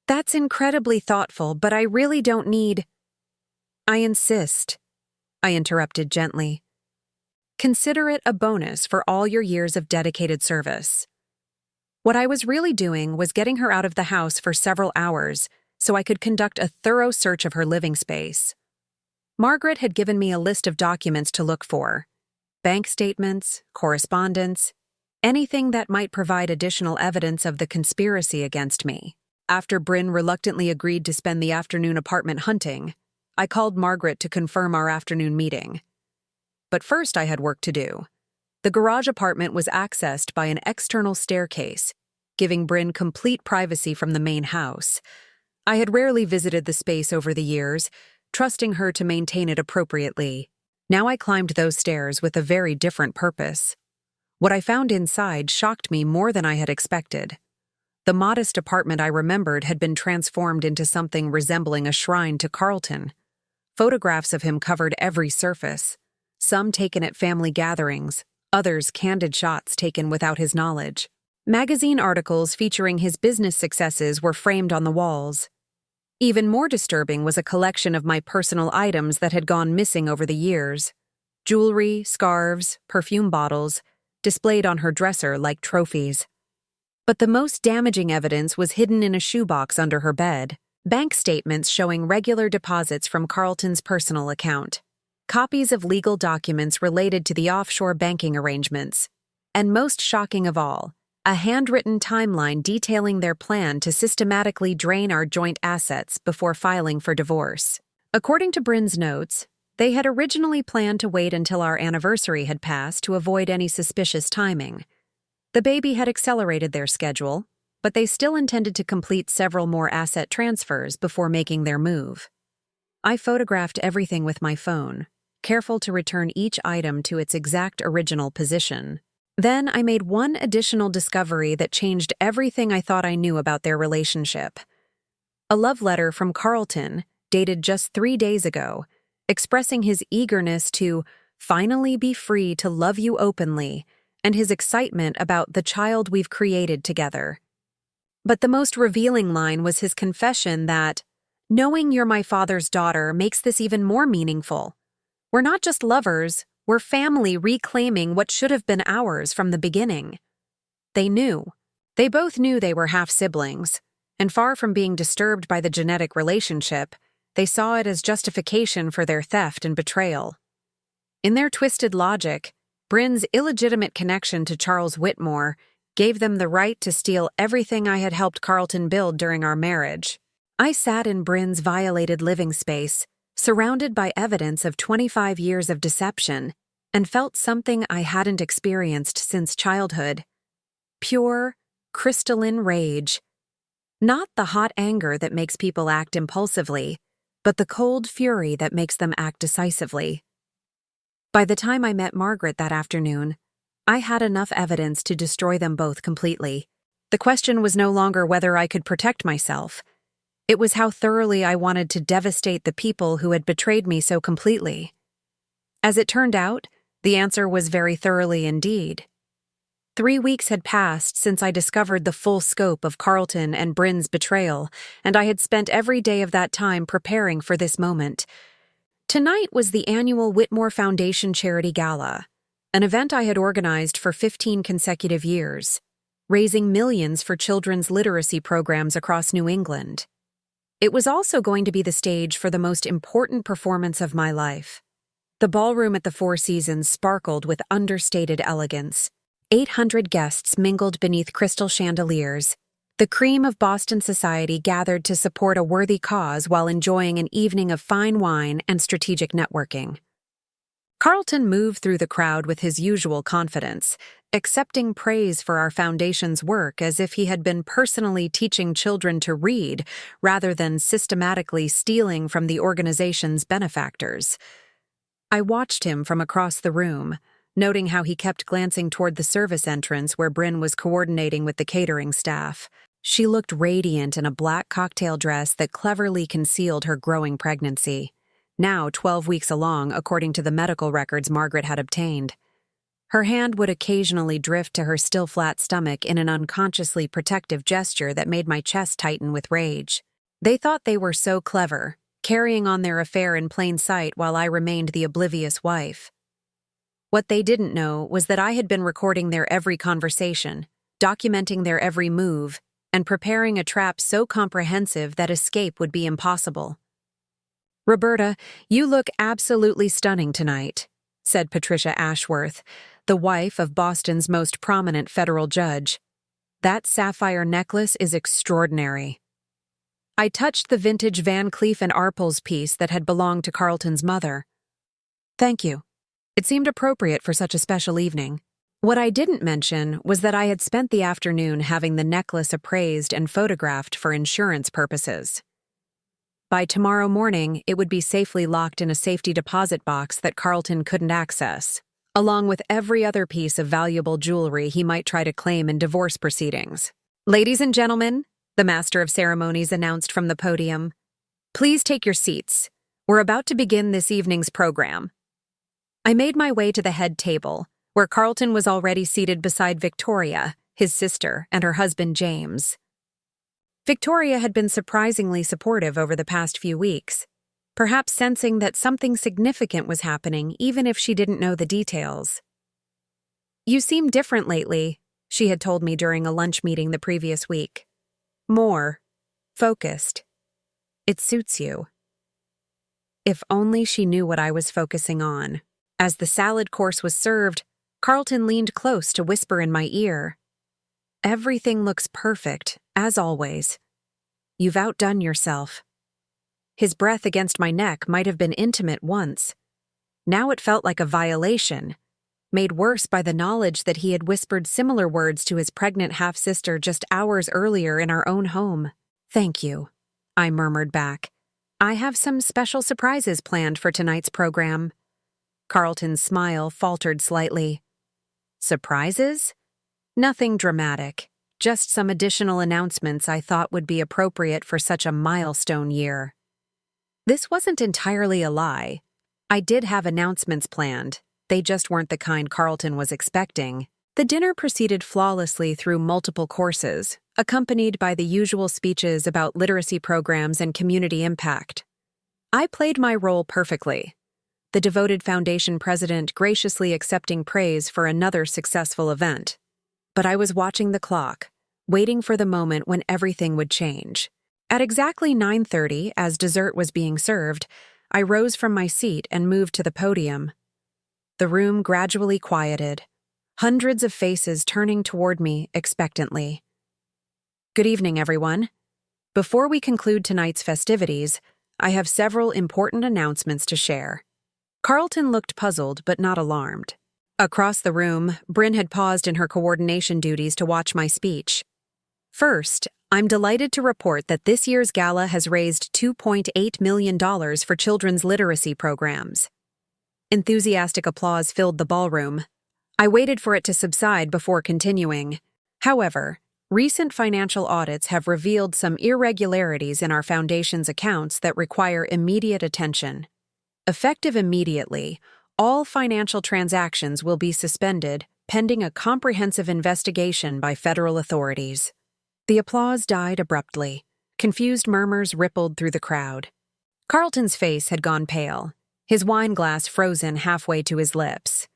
"That's incredibly thoughtful, but I really don't need—" "I insist," I interrupted gently. "Consider it a bonus for all your years of dedicated service." What I was really doing was getting her out of the house for several hours so I could conduct a thorough search of her living space. Margaret had given me a list of documents to look for: bank statements, correspondence, anything that might provide additional evidence of the conspiracy against me. After Bryn reluctantly agreed to spend the afternoon apartment hunting, I called Margaret to confirm our afternoon meeting. But first I had work to do. The garage apartment was accessed by an external staircase, giving Bryn complete privacy from the main house. I had rarely visited the space over the years, trusting her to maintain it appropriately. Now I climbed those stairs with a very different purpose. What I found inside shocked me more than I had expected. The modest apartment I remembered had been transformed into something resembling a shrine to Carlton. Photographs of him covered every surface, some taken at family gatherings, others candid shots taken without his knowledge. Magazine articles featuring his business successes were framed on the walls. Even more disturbing was a collection of my personal items that had gone missing over the years. Jewelry, scarves, perfume bottles, displayed on her dresser like trophies. But the most damaging evidence was hidden in a shoebox under her bed. Bank statements showing regular deposits from Carlton's personal account. Copies of legal documents related to the offshore banking arrangements. And most shocking of all, a handwritten timeline detailing their plan to systematically drain our joint assets before filing for divorce. According to Bryn's notes, they had originally planned to wait until our anniversary had passed to avoid any suspicious timing. The baby had accelerated their schedule, but they still intended to complete several more asset transfers before making their move. I photographed everything with my phone, careful to return each item to its exact original position. Then I made one additional discovery that changed everything I thought I knew about their relationship. A love letter from Carlton, dated just 3 days ago, expressing his eagerness to finally be free to love you openly and his excitement about the child we've created together. But the most revealing line was his confession that, "Knowing you're my father's daughter makes this even more meaningful. We're not just lovers, we're family reclaiming what should have been ours from the beginning." They knew. They both knew they were half-siblings, and far from being disturbed by the genetic relationship, they saw it as justification for their theft and betrayal. In their twisted logic, Bryn's illegitimate connection to Charles Whitmore gave them the right to steal everything I had helped Carlton build during our marriage. I sat in Bryn's violated living space, surrounded by evidence of 25 years of deception, and felt something I hadn't experienced since childhood. Pure, crystalline rage. Not the hot anger that makes people act impulsively, but the cold fury that makes them act decisively. By the time I met Margaret that afternoon, I had enough evidence to destroy them both completely. The question was no longer whether I could protect myself. It was how thoroughly I wanted to devastate the people who had betrayed me so completely. As it turned out, the answer was very thoroughly indeed. 3 weeks had passed since I discovered the full scope of Carlton and Bryn's betrayal, and I had spent every day of that time preparing for this moment. Tonight was the annual Whitmore Foundation Charity Gala, an event I had organized for 15 consecutive years, raising millions for children's literacy programs across New England. It was also going to be the stage for the most important performance of my life. The ballroom at the Four Seasons sparkled with understated elegance. 800 guests mingled beneath crystal chandeliers. The cream of Boston society gathered to support a worthy cause while enjoying an evening of fine wine and strategic networking. Carlton moved through the crowd with his usual confidence, accepting praise for our foundation's work as if he had been personally teaching children to read rather than systematically stealing from the organization's benefactors. I watched him from across the room, noting how he kept glancing toward the service entrance where Bryn was coordinating with the catering staff. She looked radiant in a black cocktail dress that cleverly concealed her growing pregnancy, now 12 weeks along according to the medical records Margaret had obtained. Her hand would occasionally drift to her still flat stomach in an unconsciously protective gesture that made my chest tighten with rage. They thought they were so clever, carrying on their affair in plain sight while I remained the oblivious wife. What they didn't know was that I had been recording their every conversation, documenting their every move, and preparing a trap so comprehensive that escape would be impossible. "Roberta, you look absolutely stunning tonight," said Patricia Ashworth, the wife of Boston's most prominent federal judge. "That sapphire necklace is extraordinary." I touched the vintage Van Cleef & Arpels piece that had belonged to Carlton's mother. "Thank you. It seemed appropriate for such a special evening." What I didn't mention was that I had spent the afternoon having the necklace appraised and photographed for insurance purposes. By tomorrow morning, it would be safely locked in a safety deposit box that Carlton couldn't access, along with every other piece of valuable jewelry he might try to claim in divorce proceedings. "Ladies and gentlemen," the master of ceremonies announced from the podium, "please take your seats. We're about to begin this evening's program." I made my way to the head table, where Carlton was already seated beside Victoria, his sister, and her husband James. Victoria had been surprisingly supportive over the past few weeks, perhaps sensing that something significant was happening even if she didn't know the details. "You seem different lately," she had told me during a lunch meeting the previous week. "More focused. It suits you." If only she knew what I was focusing on. As the salad course was served, Carlton leaned close to whisper in my ear, "Everything looks perfect, as always. You've outdone yourself." His breath against my neck might have been intimate once. Now it felt like a violation, made worse by the knowledge that he had whispered similar words to his pregnant half-sister just hours earlier in our own home. "Thank you," I murmured back. "I have some special surprises planned for tonight's program." Carlton's smile faltered slightly. "Surprises? Nothing dramatic, just some additional announcements I thought would be appropriate for such a milestone year." This wasn't entirely a lie. I did have announcements planned. They just weren't the kind Carlton was expecting. The dinner proceeded flawlessly through multiple courses, accompanied by the usual speeches about literacy programs and community impact. I played my role perfectly, the devoted foundation president graciously accepting praise for another successful event. But I was watching the clock, waiting for the moment when everything would change. At exactly 9:30, as dessert was being served, I rose from my seat and moved to the podium. The room gradually quieted, hundreds of faces turning toward me expectantly. "Good evening, everyone. Before we conclude tonight's festivities, I have several important announcements to share." Carlton looked puzzled but not alarmed. Across the room, Bryn had paused in her coordination duties to watch my speech. "First, I'm delighted to report that this year's gala has raised $2.8 million for children's literacy programs." Enthusiastic applause filled the ballroom. I waited for it to subside before continuing. "However, recent financial audits have revealed some irregularities in our foundation's accounts that require immediate attention. Effective immediately, all financial transactions will be suspended pending a comprehensive investigation by federal authorities." The applause died abruptly. Confused murmurs rippled through the crowd. Carlton's face had gone pale, his wine glass frozen halfway to his lips.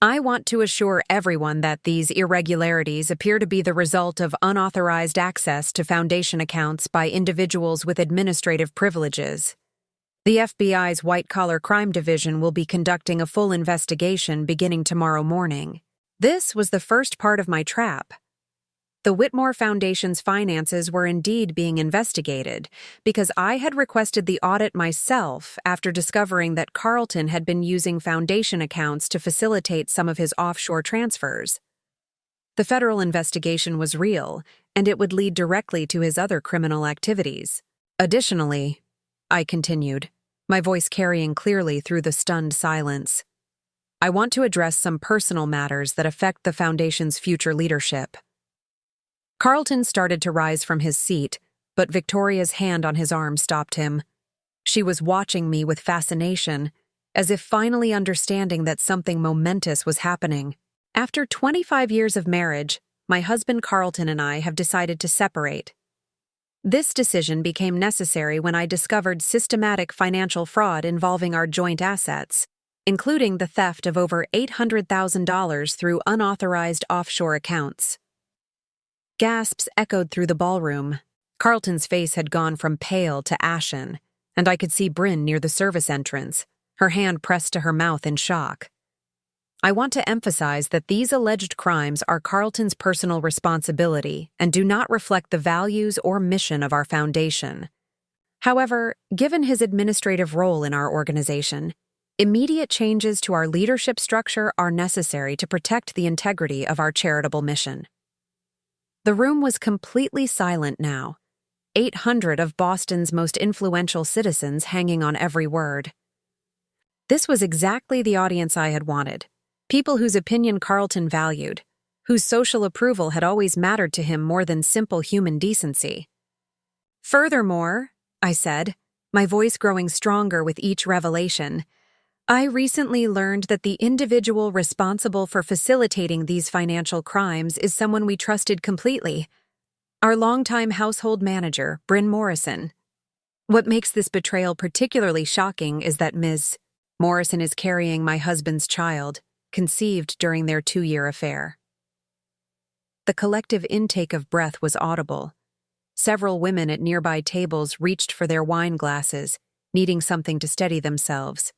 "I want to assure everyone that these irregularities appear to be the result of unauthorized access to foundation accounts by individuals with administrative privileges. The FBI's White-Collar Crime Division will be conducting a full investigation beginning tomorrow morning." This was the first part of my trap. The Whitmore Foundation's finances were indeed being investigated because I had requested the audit myself after discovering that Carlton had been using foundation accounts to facilitate some of his offshore transfers. The federal investigation was real, and it would lead directly to his other criminal activities. "Additionally," I continued, my voice carrying clearly through the stunned silence, "I want to address some personal matters that affect the Foundation's future leadership." Carlton started to rise from his seat, but Victoria's hand on his arm stopped him. She was watching me with fascination, as if finally understanding that something momentous was happening. After 25 years of marriage, my husband Carlton and I have decided to separate. This decision became necessary when I discovered systematic financial fraud involving our joint assets, including the theft of over $800,000 through unauthorized offshore accounts. Gasps echoed through the ballroom. Carlton's face had gone from pale to ashen, and I could see Bryn near the service entrance, her hand pressed to her mouth in shock. I want to emphasize that these alleged crimes are Carlton's personal responsibility and do not reflect the values or mission of our foundation. However, given his administrative role in our organization, immediate changes to our leadership structure are necessary to protect the integrity of our charitable mission. The room was completely silent now. 800 of Boston's most influential citizens hanging on every word. This was exactly the audience I had wanted. People whose opinion Carlton valued, whose social approval had always mattered to him more than simple human decency. Furthermore, I said, my voice growing stronger with each revelation, I recently learned that the individual responsible for facilitating these financial crimes is someone we trusted completely. Our longtime household manager, Bryn Morrison. What makes this betrayal particularly shocking is that Ms. Morrison is carrying my husband's child, conceived during their 2-year affair. The collective intake of breath was audible. Several women at nearby tables reached for their wine glasses, needing something to steady themselves.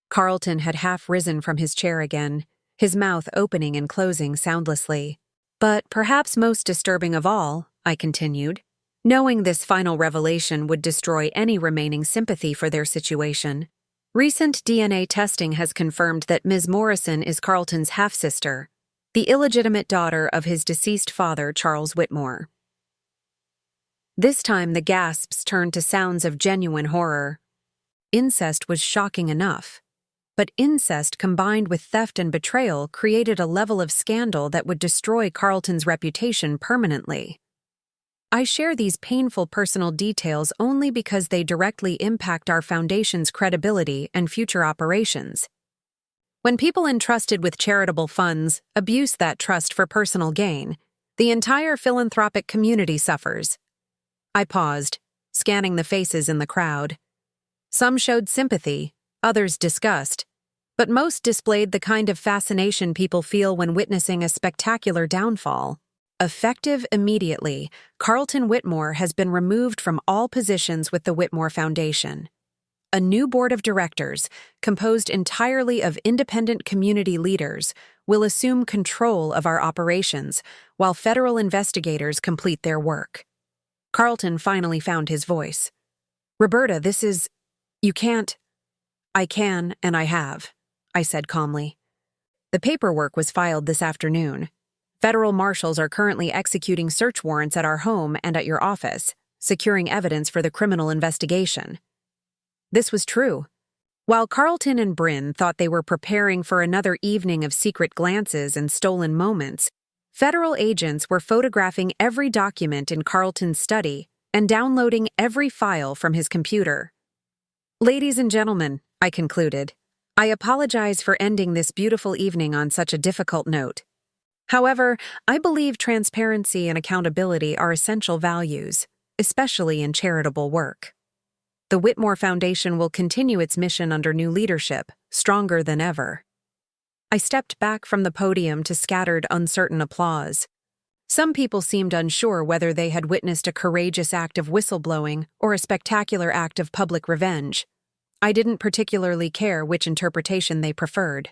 Carlton had half risen from his chair again, his mouth opening and closing soundlessly. But perhaps most disturbing of all, I continued, knowing this final revelation would destroy any remaining sympathy for their situation. Recent DNA testing has confirmed that Ms. Morrison is Carlton's half-sister, the illegitimate daughter of his deceased father, Charles Whitmore. This time the gasps turned to sounds of genuine horror. Incest was shocking enough, but incest combined with theft and betrayal created a level of scandal that would destroy Carlton's reputation permanently. I share these painful personal details only because they directly impact our foundation's credibility and future operations. When people entrusted with charitable funds abuse that trust for personal gain, the entire philanthropic community suffers. I paused, scanning the faces in the crowd. Some showed sympathy, others disgust, but most displayed the kind of fascination people feel when witnessing a spectacular downfall. Effective immediately, Carlton Whitmore has been removed from all positions with the Whitmore Foundation. A new board of directors, composed entirely of independent community leaders, will assume control of our operations while federal investigators complete their work. Carlton finally found his voice. Roberta, you can't. I can, and I have, I said calmly. The paperwork was filed this afternoon. Federal marshals are currently executing search warrants at our home and at your office, securing evidence for the criminal investigation. This was true. While Carlton and Bryn thought they were preparing for another evening of secret glances and stolen moments, federal agents were photographing every document in Carlton's study and downloading every file from his computer. Ladies and gentlemen, I concluded, I apologize for ending this beautiful evening on such a difficult note. However, I believe transparency and accountability are essential values, especially in charitable work. The Whitmore Foundation will continue its mission under new leadership, stronger than ever. I stepped back from the podium to scattered, uncertain applause. Some people seemed unsure whether they had witnessed a courageous act of whistleblowing or a spectacular act of public revenge. I didn't particularly care which interpretation they preferred.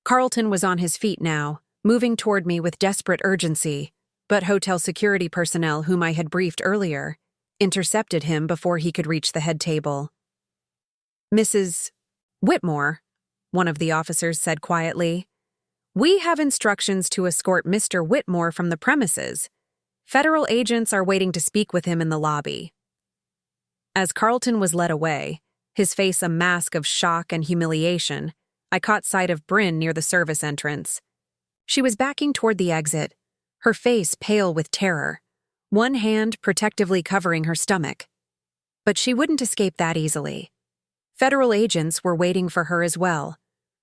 Carlton was on his feet now, moving toward me with desperate urgency, but hotel security personnel whom I had briefed earlier intercepted him before he could reach the head table. Mrs. Whitmore, one of the officers said quietly, we have instructions to escort Mr. Whitmore from the premises. Federal agents are waiting to speak with him in the lobby. As Carlton was led away, his face a mask of shock and humiliation, I caught sight of Bryn near the service entrance. She was backing toward the exit, her face pale with terror, one hand protectively covering her stomach. But she wouldn't escape that easily. Federal agents were waiting for her as well,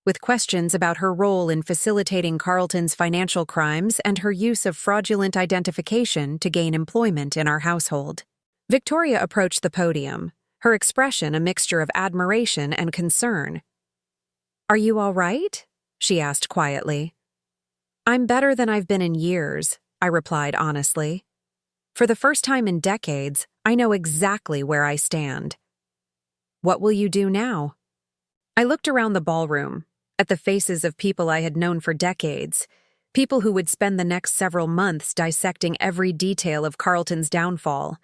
with questions about her role in facilitating Carlton's financial crimes and her use of fraudulent identification to gain employment in our household. Victoria approached the podium, her expression a mixture of admiration and concern. Are you all right? She asked quietly. I'm better than I've been in years, I replied honestly. For the first time in decades, I know exactly where I stand. What will you do now? I looked around the ballroom, at the faces of people I had known for decades, people who would spend the next several months dissecting every detail of Carlton's downfall.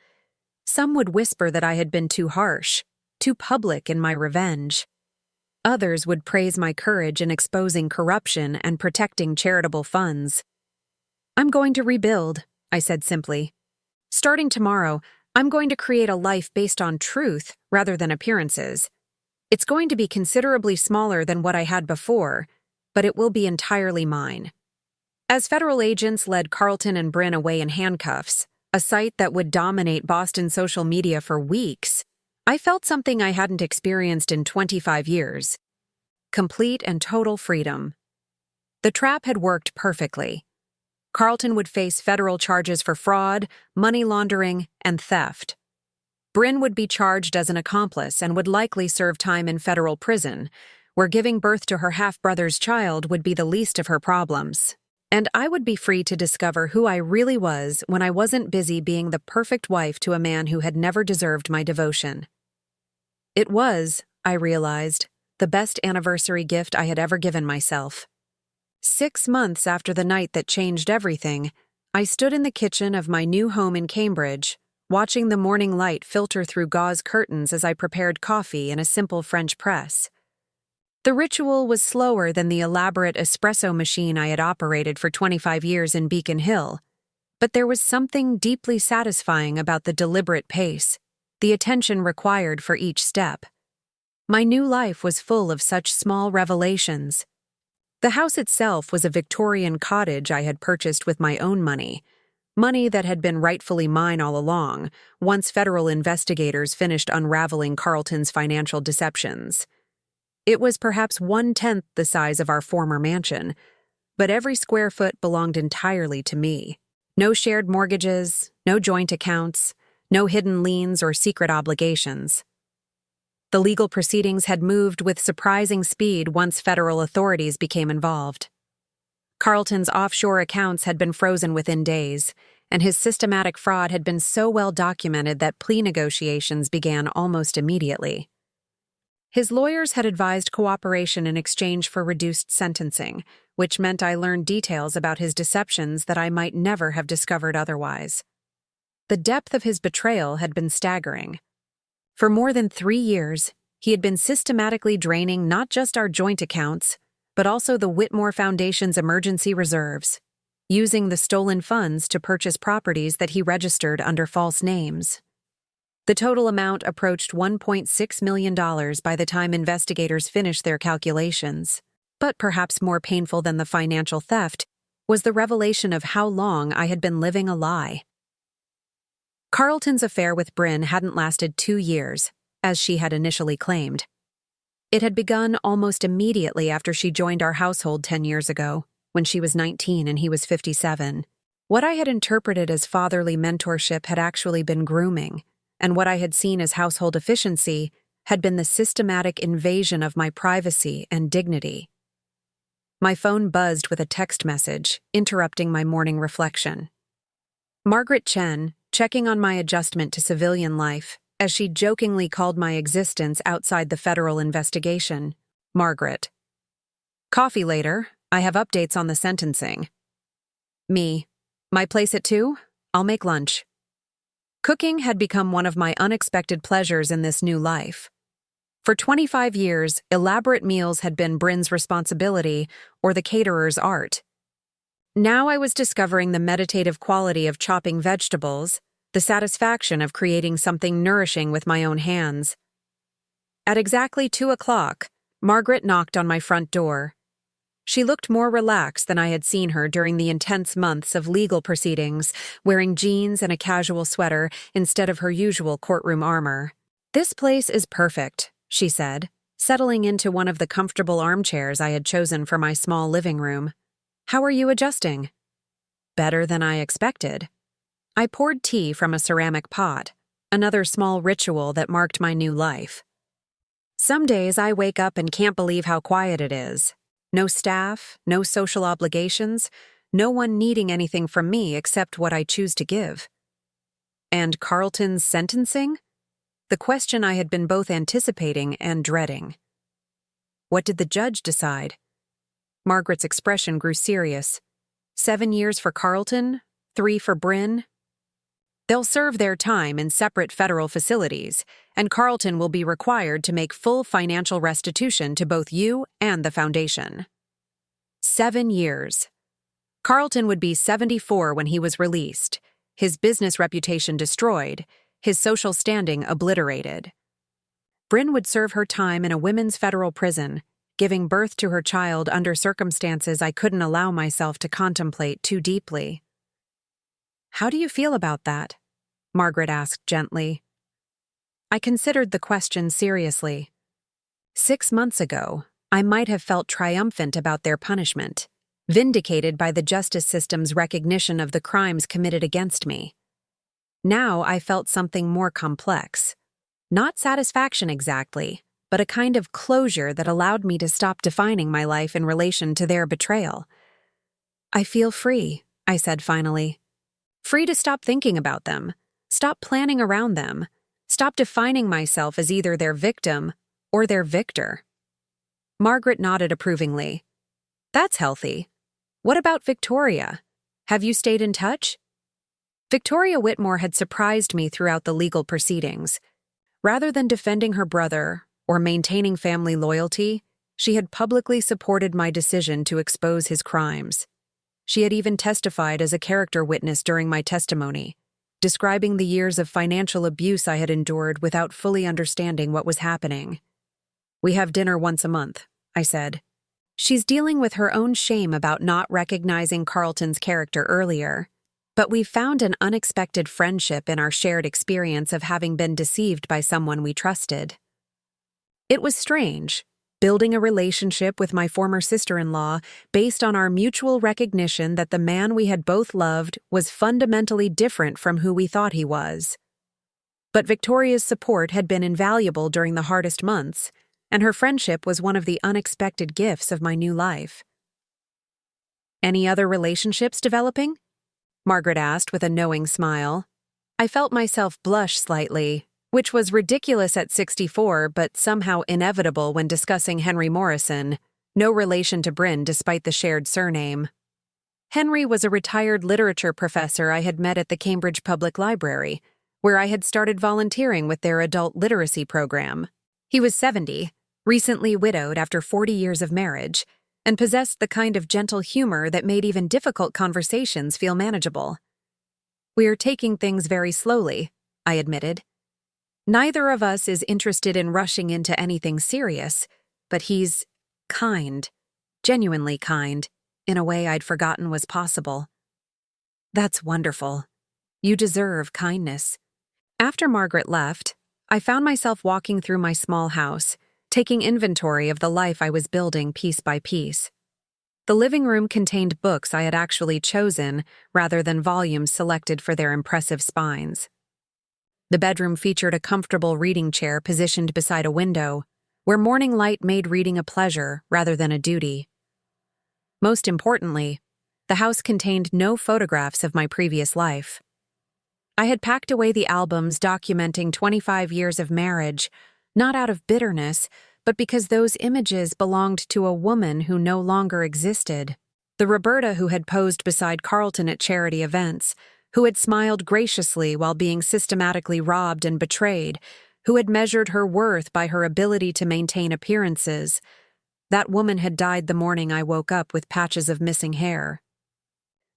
Some would whisper that I had been too harsh, too public in my revenge. Others would praise my courage in exposing corruption and protecting charitable funds. I'm going to rebuild, I said simply. Starting tomorrow, I'm going to create a life based on truth rather than appearances. It's going to be considerably smaller than what I had before, but it will be entirely mine. As federal agents led Carlton and Bryn away in handcuffs, a sight that would dominate Boston social media for weeks, I felt something I hadn't experienced in 25 years. Complete and total freedom. The trap had worked perfectly. Carlton would face federal charges for fraud, money laundering, and theft. Bryn would be charged as an accomplice and would likely serve time in federal prison, where giving birth to her half-brother's child would be the least of her problems. And I would be free to discover who I really was when I wasn't busy being the perfect wife to a man who had never deserved my devotion. It was, I realized, the best anniversary gift I had ever given myself. 6 months after the night that changed everything, I stood in the kitchen of my new home in Cambridge, watching the morning light filter through gauze curtains as I prepared coffee in a simple French press. The ritual was slower than the elaborate espresso machine I had operated for 25 years in Beacon Hill, but there was something deeply satisfying about the deliberate pace, the attention required for each step. My new life was full of such small revelations. The house itself was a Victorian cottage I had purchased with my own money that had been rightfully mine all along, once federal investigators finished unraveling Carlton's financial deceptions. It was perhaps 1/10 the size of our former mansion, but every square foot belonged entirely to me. No shared mortgages, no joint accounts, no hidden liens or secret obligations. The legal proceedings had moved with surprising speed once federal authorities became involved. Carlton's offshore accounts had been frozen within days, and his systematic fraud had been so well documented that plea negotiations began almost immediately. His lawyers had advised cooperation in exchange for reduced sentencing, which meant I learned details about his deceptions that I might never have discovered otherwise. The depth of his betrayal had been staggering. For more than 3 years, he had been systematically draining not just our joint accounts, but also the Whitmore Foundation's emergency reserves, using the stolen funds to purchase properties that he registered under false names. The total amount approached $1.6 million by the time investigators finished their calculations. But perhaps more painful than the financial theft was the revelation of how long I had been living a lie. Carlton's affair with Bryn hadn't lasted 2 years, as she had initially claimed. It had begun almost immediately after she joined our household 10 years ago, when she was 19 and he was 57. What I had interpreted as fatherly mentorship had actually been grooming, and what I had seen as household efficiency had been the systematic invasion of my privacy and dignity. My phone buzzed with a text message, interrupting my morning reflection. Margaret Chen, checking on my adjustment to civilian life, as she jokingly called my existence outside the federal investigation. Margaret. Coffee later. I have updates on the sentencing. Me. My place at 2? I'll make lunch. Cooking had become one of my unexpected pleasures in this new life. For 25 years, elaborate meals had been Bryn's responsibility or the caterer's art. Now I was discovering the meditative quality of chopping vegetables, the satisfaction of creating something nourishing with my own hands. At exactly 2 o'clock, Margaret knocked on my front door. She looked more relaxed than I had seen her during the intense months of legal proceedings, wearing jeans and a casual sweater instead of her usual courtroom armor. "This place is perfect," she said, settling into one of the comfortable armchairs I had chosen for my small living room. "How are you adjusting?" "Better than I expected." I poured tea from a ceramic pot, another small ritual that marked my new life. Some days I wake up and can't believe how quiet it is. No staff, no social obligations, no one needing anything from me except what I choose to give. And Carlton's sentencing? The question I had been both anticipating and dreading. What did the judge decide? Margaret's expression grew serious. 7 years for Carlton, 3 for Bryn. They'll serve their time in separate federal facilities, and Carlton will be required to make full financial restitution to both you and the foundation. 7 years. Carlton would be 74 when he was released, his business reputation destroyed, his social standing obliterated. Bryn would serve her time in a women's federal prison, giving birth to her child under circumstances I couldn't allow myself to contemplate too deeply. "How do you feel about that?" Margaret asked gently. I considered the question seriously. 6 months ago, I might have felt triumphant about their punishment, vindicated by the justice system's recognition of the crimes committed against me. Now I felt something more complex. Not satisfaction exactly, but a kind of closure that allowed me to stop defining my life in relation to their betrayal. "I feel free," I said finally. Free to stop thinking about them, stop planning around them, stop defining myself as either their victim or their victor. Margaret nodded approvingly. "That's healthy. What about Victoria? Have you stayed in touch?" Victoria Whitmore had surprised me throughout the legal proceedings. Rather than defending her brother or maintaining family loyalty, she had publicly supported my decision to expose his crimes. She had even testified as a character witness during my testimony, describing the years of financial abuse I had endured without fully understanding what was happening. "We have dinner once a month," I said. "She's dealing with her own shame about not recognizing Carlton's character earlier, but we found an unexpected friendship in our shared experience of having been deceived by someone we trusted." It was strange, building a relationship with my former sister-in-law based on our mutual recognition that the man we had both loved was fundamentally different from who we thought he was. But Victoria's support had been invaluable during the hardest months, and her friendship was one of the unexpected gifts of my new life. "Any other relationships developing?" Margaret asked with a knowing smile. I felt myself blush slightly, which was ridiculous at 64 but somehow inevitable when discussing Henry Morrison, no relation to Bryn despite the shared surname. Henry was a retired literature professor I had met at the Cambridge Public Library, where I had started volunteering with their adult literacy program. He was 70, recently widowed after 40 years of marriage, and possessed the kind of gentle humor that made even difficult conversations feel manageable. "We are taking things very slowly," I admitted. "Neither of us is interested in rushing into anything serious, but he's kind, genuinely kind, in a way I'd forgotten was possible." "That's wonderful. You deserve kindness." After Margaret left, I found myself walking through my small house, taking inventory of the life I was building piece by piece. The living room contained books I had actually chosen rather than volumes selected for their impressive spines. The bedroom featured a comfortable reading chair positioned beside a window, where morning light made reading a pleasure rather than a duty. Most importantly, the house contained no photographs of my previous life. I had packed away the albums documenting 25 years of marriage, not out of bitterness, but because those images belonged to a woman who no longer existed. The Roberta who had posed beside Carlton at charity events, who had smiled graciously while being systematically robbed and betrayed, who had measured her worth by her ability to maintain appearances. That woman had died the morning I woke up with patches of missing hair.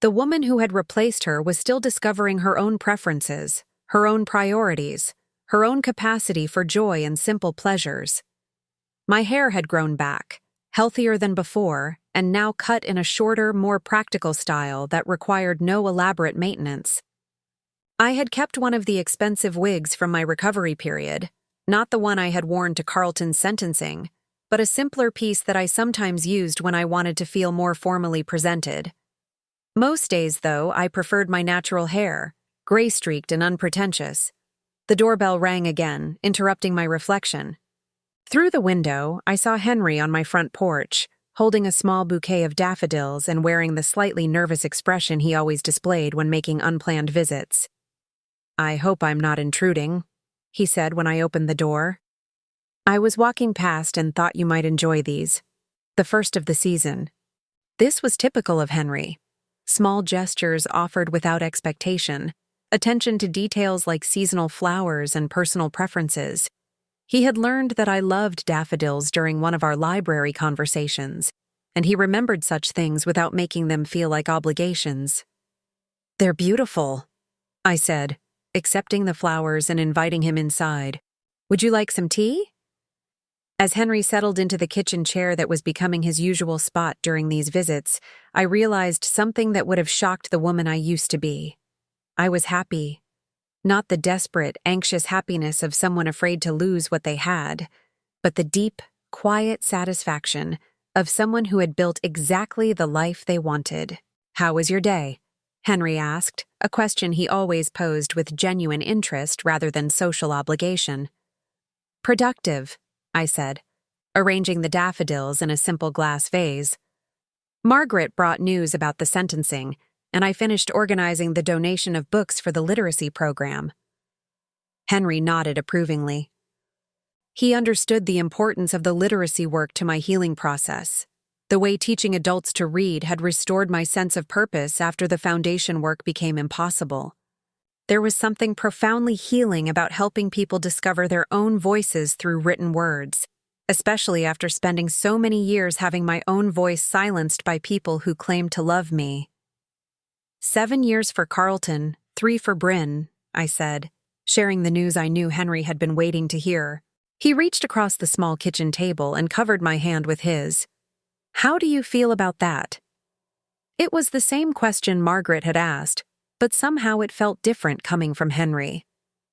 The woman who had replaced her was still discovering her own preferences, her own priorities, her own capacity for joy and simple pleasures. My hair had grown back, healthier than before, and now cut in a shorter, more practical style that required no elaborate maintenance. I had kept one of the expensive wigs from my recovery period, not the one I had worn to Carlton's sentencing, but a simpler piece that I sometimes used when I wanted to feel more formally presented. Most days, though, I preferred my natural hair, gray-streaked and unpretentious. The doorbell rang again, interrupting my reflection. Through the window, I saw Henry on my front porch, holding a small bouquet of daffodils and wearing the slightly nervous expression he always displayed when making unplanned visits. "I hope I'm not intruding," he said when I opened the door. "I was walking past and thought you might enjoy these. The first of the season." This was typical of Henry. Small gestures offered without expectation, attention to details like seasonal flowers and personal preferences. He had learned that I loved daffodils during one of our library conversations, and he remembered such things without making them feel like obligations. "They're beautiful," I said, accepting the flowers and inviting him inside. "Would you like some tea?" As Henry settled into the kitchen chair that was becoming his usual spot during these visits, I realized something that would have shocked the woman I used to be. I was happy. Not the desperate, anxious happiness of someone afraid to lose what they had, but the deep, quiet satisfaction of someone who had built exactly the life they wanted. "How was your day?" Henry asked, a question he always posed with genuine interest rather than social obligation. "Productive," I said, arranging the daffodils in a simple glass vase. Margaret brought news about the sentencing, and I finished organizing the donation of books for the literacy program. Henry nodded approvingly. He understood the importance of the literacy work to my healing process. The way teaching adults to read had restored my sense of purpose after the foundation work became impossible. There was something profoundly healing about helping people discover their own voices through written words, especially after spending so many years having my own voice silenced by people who claimed to love me. 7 years for Carlton, 3 for Bryn, I said, sharing the news I knew Henry had been waiting to hear. He reached across the small kitchen table and covered my hand with his. "How do you feel about that?" It was the same question Margaret had asked, but somehow it felt different coming from Henry.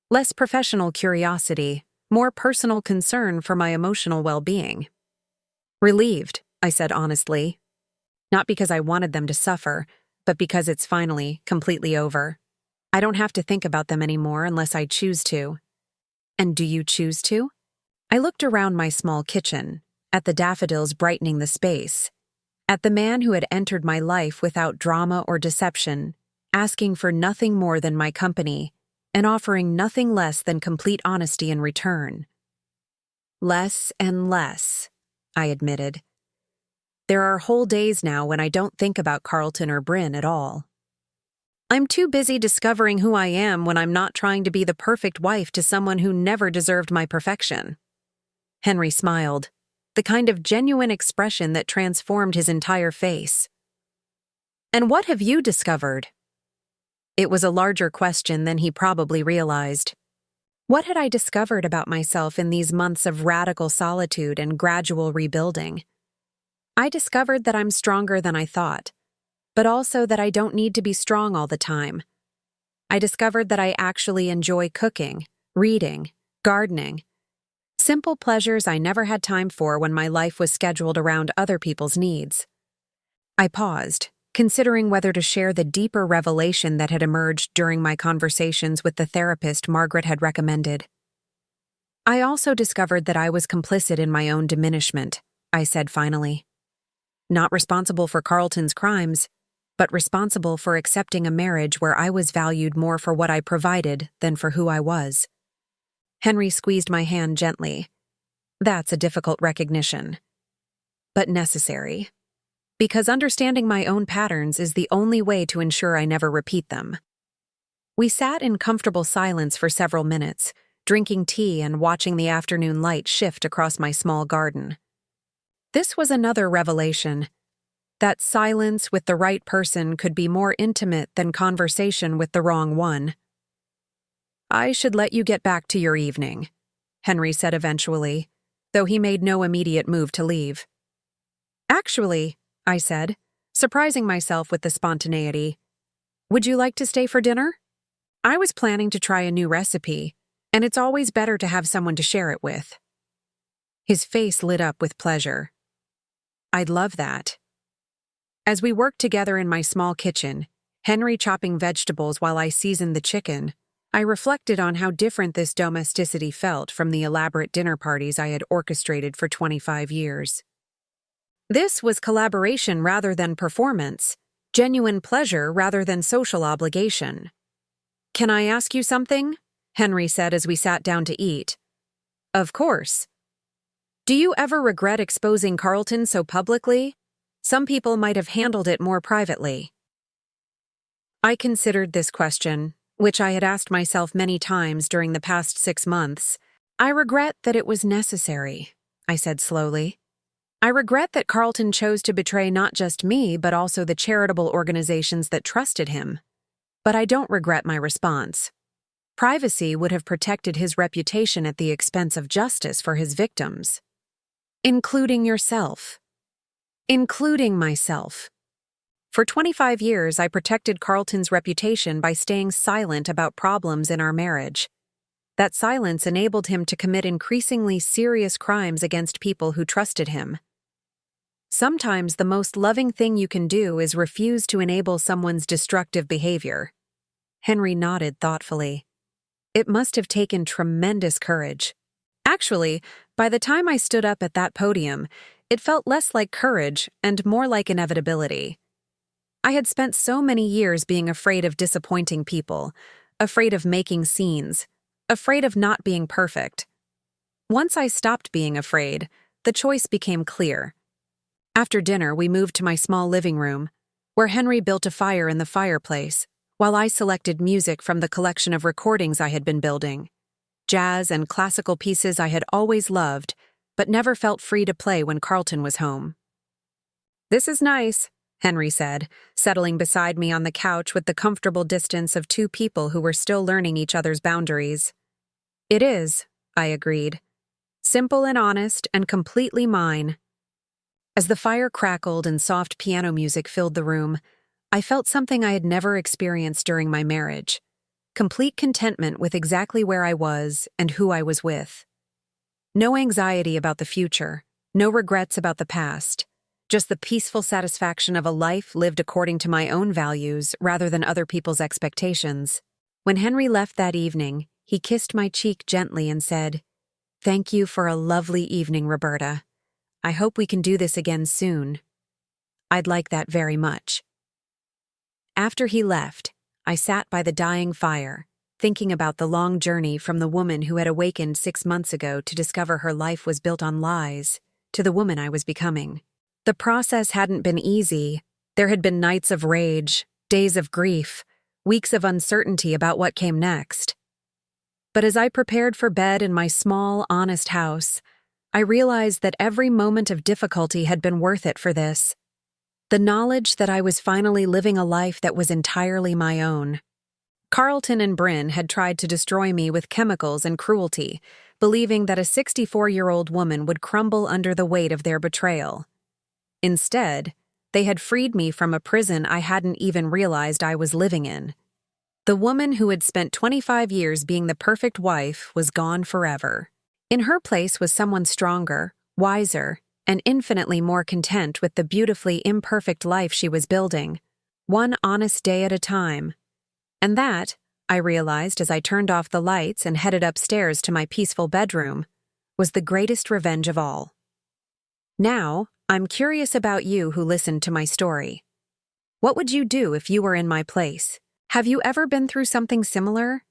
Less professional curiosity, more personal concern for my emotional well-being. "Relieved," I said honestly. Not because I wanted them to suffer, but because it's finally completely over. I don't have to think about them anymore unless I choose to. "And do you choose to?" I looked around my small kitchen, at the daffodils brightening the space, at the man who had entered my life without drama or deception, asking for nothing more than my company, and offering nothing less than complete honesty in return. "Less and less," I admitted. There are whole days now when I don't think about Carlton or Bryn at all. I'm too busy discovering who I am when I'm not trying to be the perfect wife to someone who never deserved my perfection. Henry smiled, the kind of genuine expression that transformed his entire face. "And what have you discovered?" It was a larger question than he probably realized. What had I discovered about myself in these months of radical solitude and gradual rebuilding? I discovered that I'm stronger than I thought, but also that I don't need to be strong all the time. I discovered that I actually enjoy cooking, reading, gardening, simple pleasures I never had time for when my life was scheduled around other people's needs. I paused, considering whether to share the deeper revelation that had emerged during my conversations with the therapist Margaret had recommended. "I also discovered that I was complicit in my own diminishment," I said finally. "Not responsible for Carlton's crimes, but responsible for accepting a marriage where I was valued more for what I provided than for who I was." Henry squeezed my hand gently. "That's a difficult recognition, but necessary. Because understanding my own patterns is the only way to ensure I never repeat them." We sat in comfortable silence for several minutes, drinking tea and watching the afternoon light shift across my small garden. This was another revelation. That silence with the right person could be more intimate than conversation with the wrong one. "I should let you get back to your evening," Henry said eventually, though he made no immediate move to leave. "Actually," I said, surprising myself with the spontaneity, "would you like to stay for dinner? I was planning to try a new recipe, and it's always better to have someone to share it with." His face lit up with pleasure. "I'd love that." As we worked together in my small kitchen, Henry chopping vegetables while I seasoned the chicken, I reflected on how different this domesticity felt from the elaborate dinner parties I had orchestrated for 25 years. This was collaboration rather than performance, genuine pleasure rather than social obligation. "Can I ask you something?" Henry said as we sat down to eat. "Of course." "Do you ever regret exposing Carlton so publicly? Some people might have handled it more privately." I considered this question, which I had asked myself many times during the past 6 months. "I regret that it was necessary," I said slowly. "I regret that Carlton chose to betray not just me, but also the charitable organizations that trusted him. But I don't regret my response." Privacy would have protected his reputation at the expense of justice for his victims. Including yourself. Including myself. For 25 years, I protected Carlton's reputation by staying silent about problems in our marriage. That silence enabled him to commit increasingly serious crimes against people who trusted him. Sometimes the most loving thing you can do is refuse to enable someone's destructive behavior. Henry nodded thoughtfully. It must have taken tremendous courage. Actually, by the time I stood up at that podium, it felt less like courage and more like inevitability. I had spent so many years being afraid of disappointing people, afraid of making scenes, afraid of not being perfect. Once I stopped being afraid, the choice became clear. After dinner, we moved to my small living room, where Henry built a fire in the fireplace, while I selected music from the collection of recordings I had been building. Jazz and classical pieces I had always loved, but never felt free to play when Carlton was home. "This is nice," Henry said, settling beside me on the couch with the comfortable distance of two people who were still learning each other's boundaries. "It is," I agreed. "Simple and honest and completely mine." As the fire crackled and soft piano music filled the room, I felt something I had never experienced during my marriage. Complete contentment with exactly where I was and who I was with. No anxiety about the future, no regrets about the past. Just the peaceful satisfaction of a life lived according to my own values rather than other people's expectations. When Henry left that evening, he kissed my cheek gently and said, "Thank you for a lovely evening, Roberta. I hope we can do this again soon." "I'd like that very much." After he left, I sat by the dying fire, thinking about the long journey from the woman who had awakened 6 months ago to discover her life was built on lies, to the woman I was becoming. The process hadn't been easy. There had been nights of rage, days of grief, weeks of uncertainty about what came next. But as I prepared for bed in my small, honest house, I realized that every moment of difficulty had been worth it for this. The knowledge that I was finally living a life that was entirely my own. Carlton and Bryn had tried to destroy me with chemicals and cruelty, believing that a 64-year-old woman would crumble under the weight of their betrayal. Instead, they had freed me from a prison I hadn't even realized I was living in. The woman who had spent 25 years being the perfect wife was gone forever. In her place was someone stronger, wiser, and infinitely more content with the beautifully imperfect life she was building, one honest day at a time. And that, I realized as I turned off the lights and headed upstairs to my peaceful bedroom, was the greatest revenge of all. Now, I'm curious about you who listened to my story. What would you do if you were in my place? Have you ever been through something similar?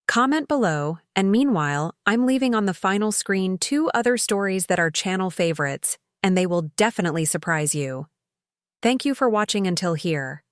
Comment below, and meanwhile, I'm leaving on the final screen 2 other stories that are channel favorites, and they will definitely surprise you. Thank you for watching until here.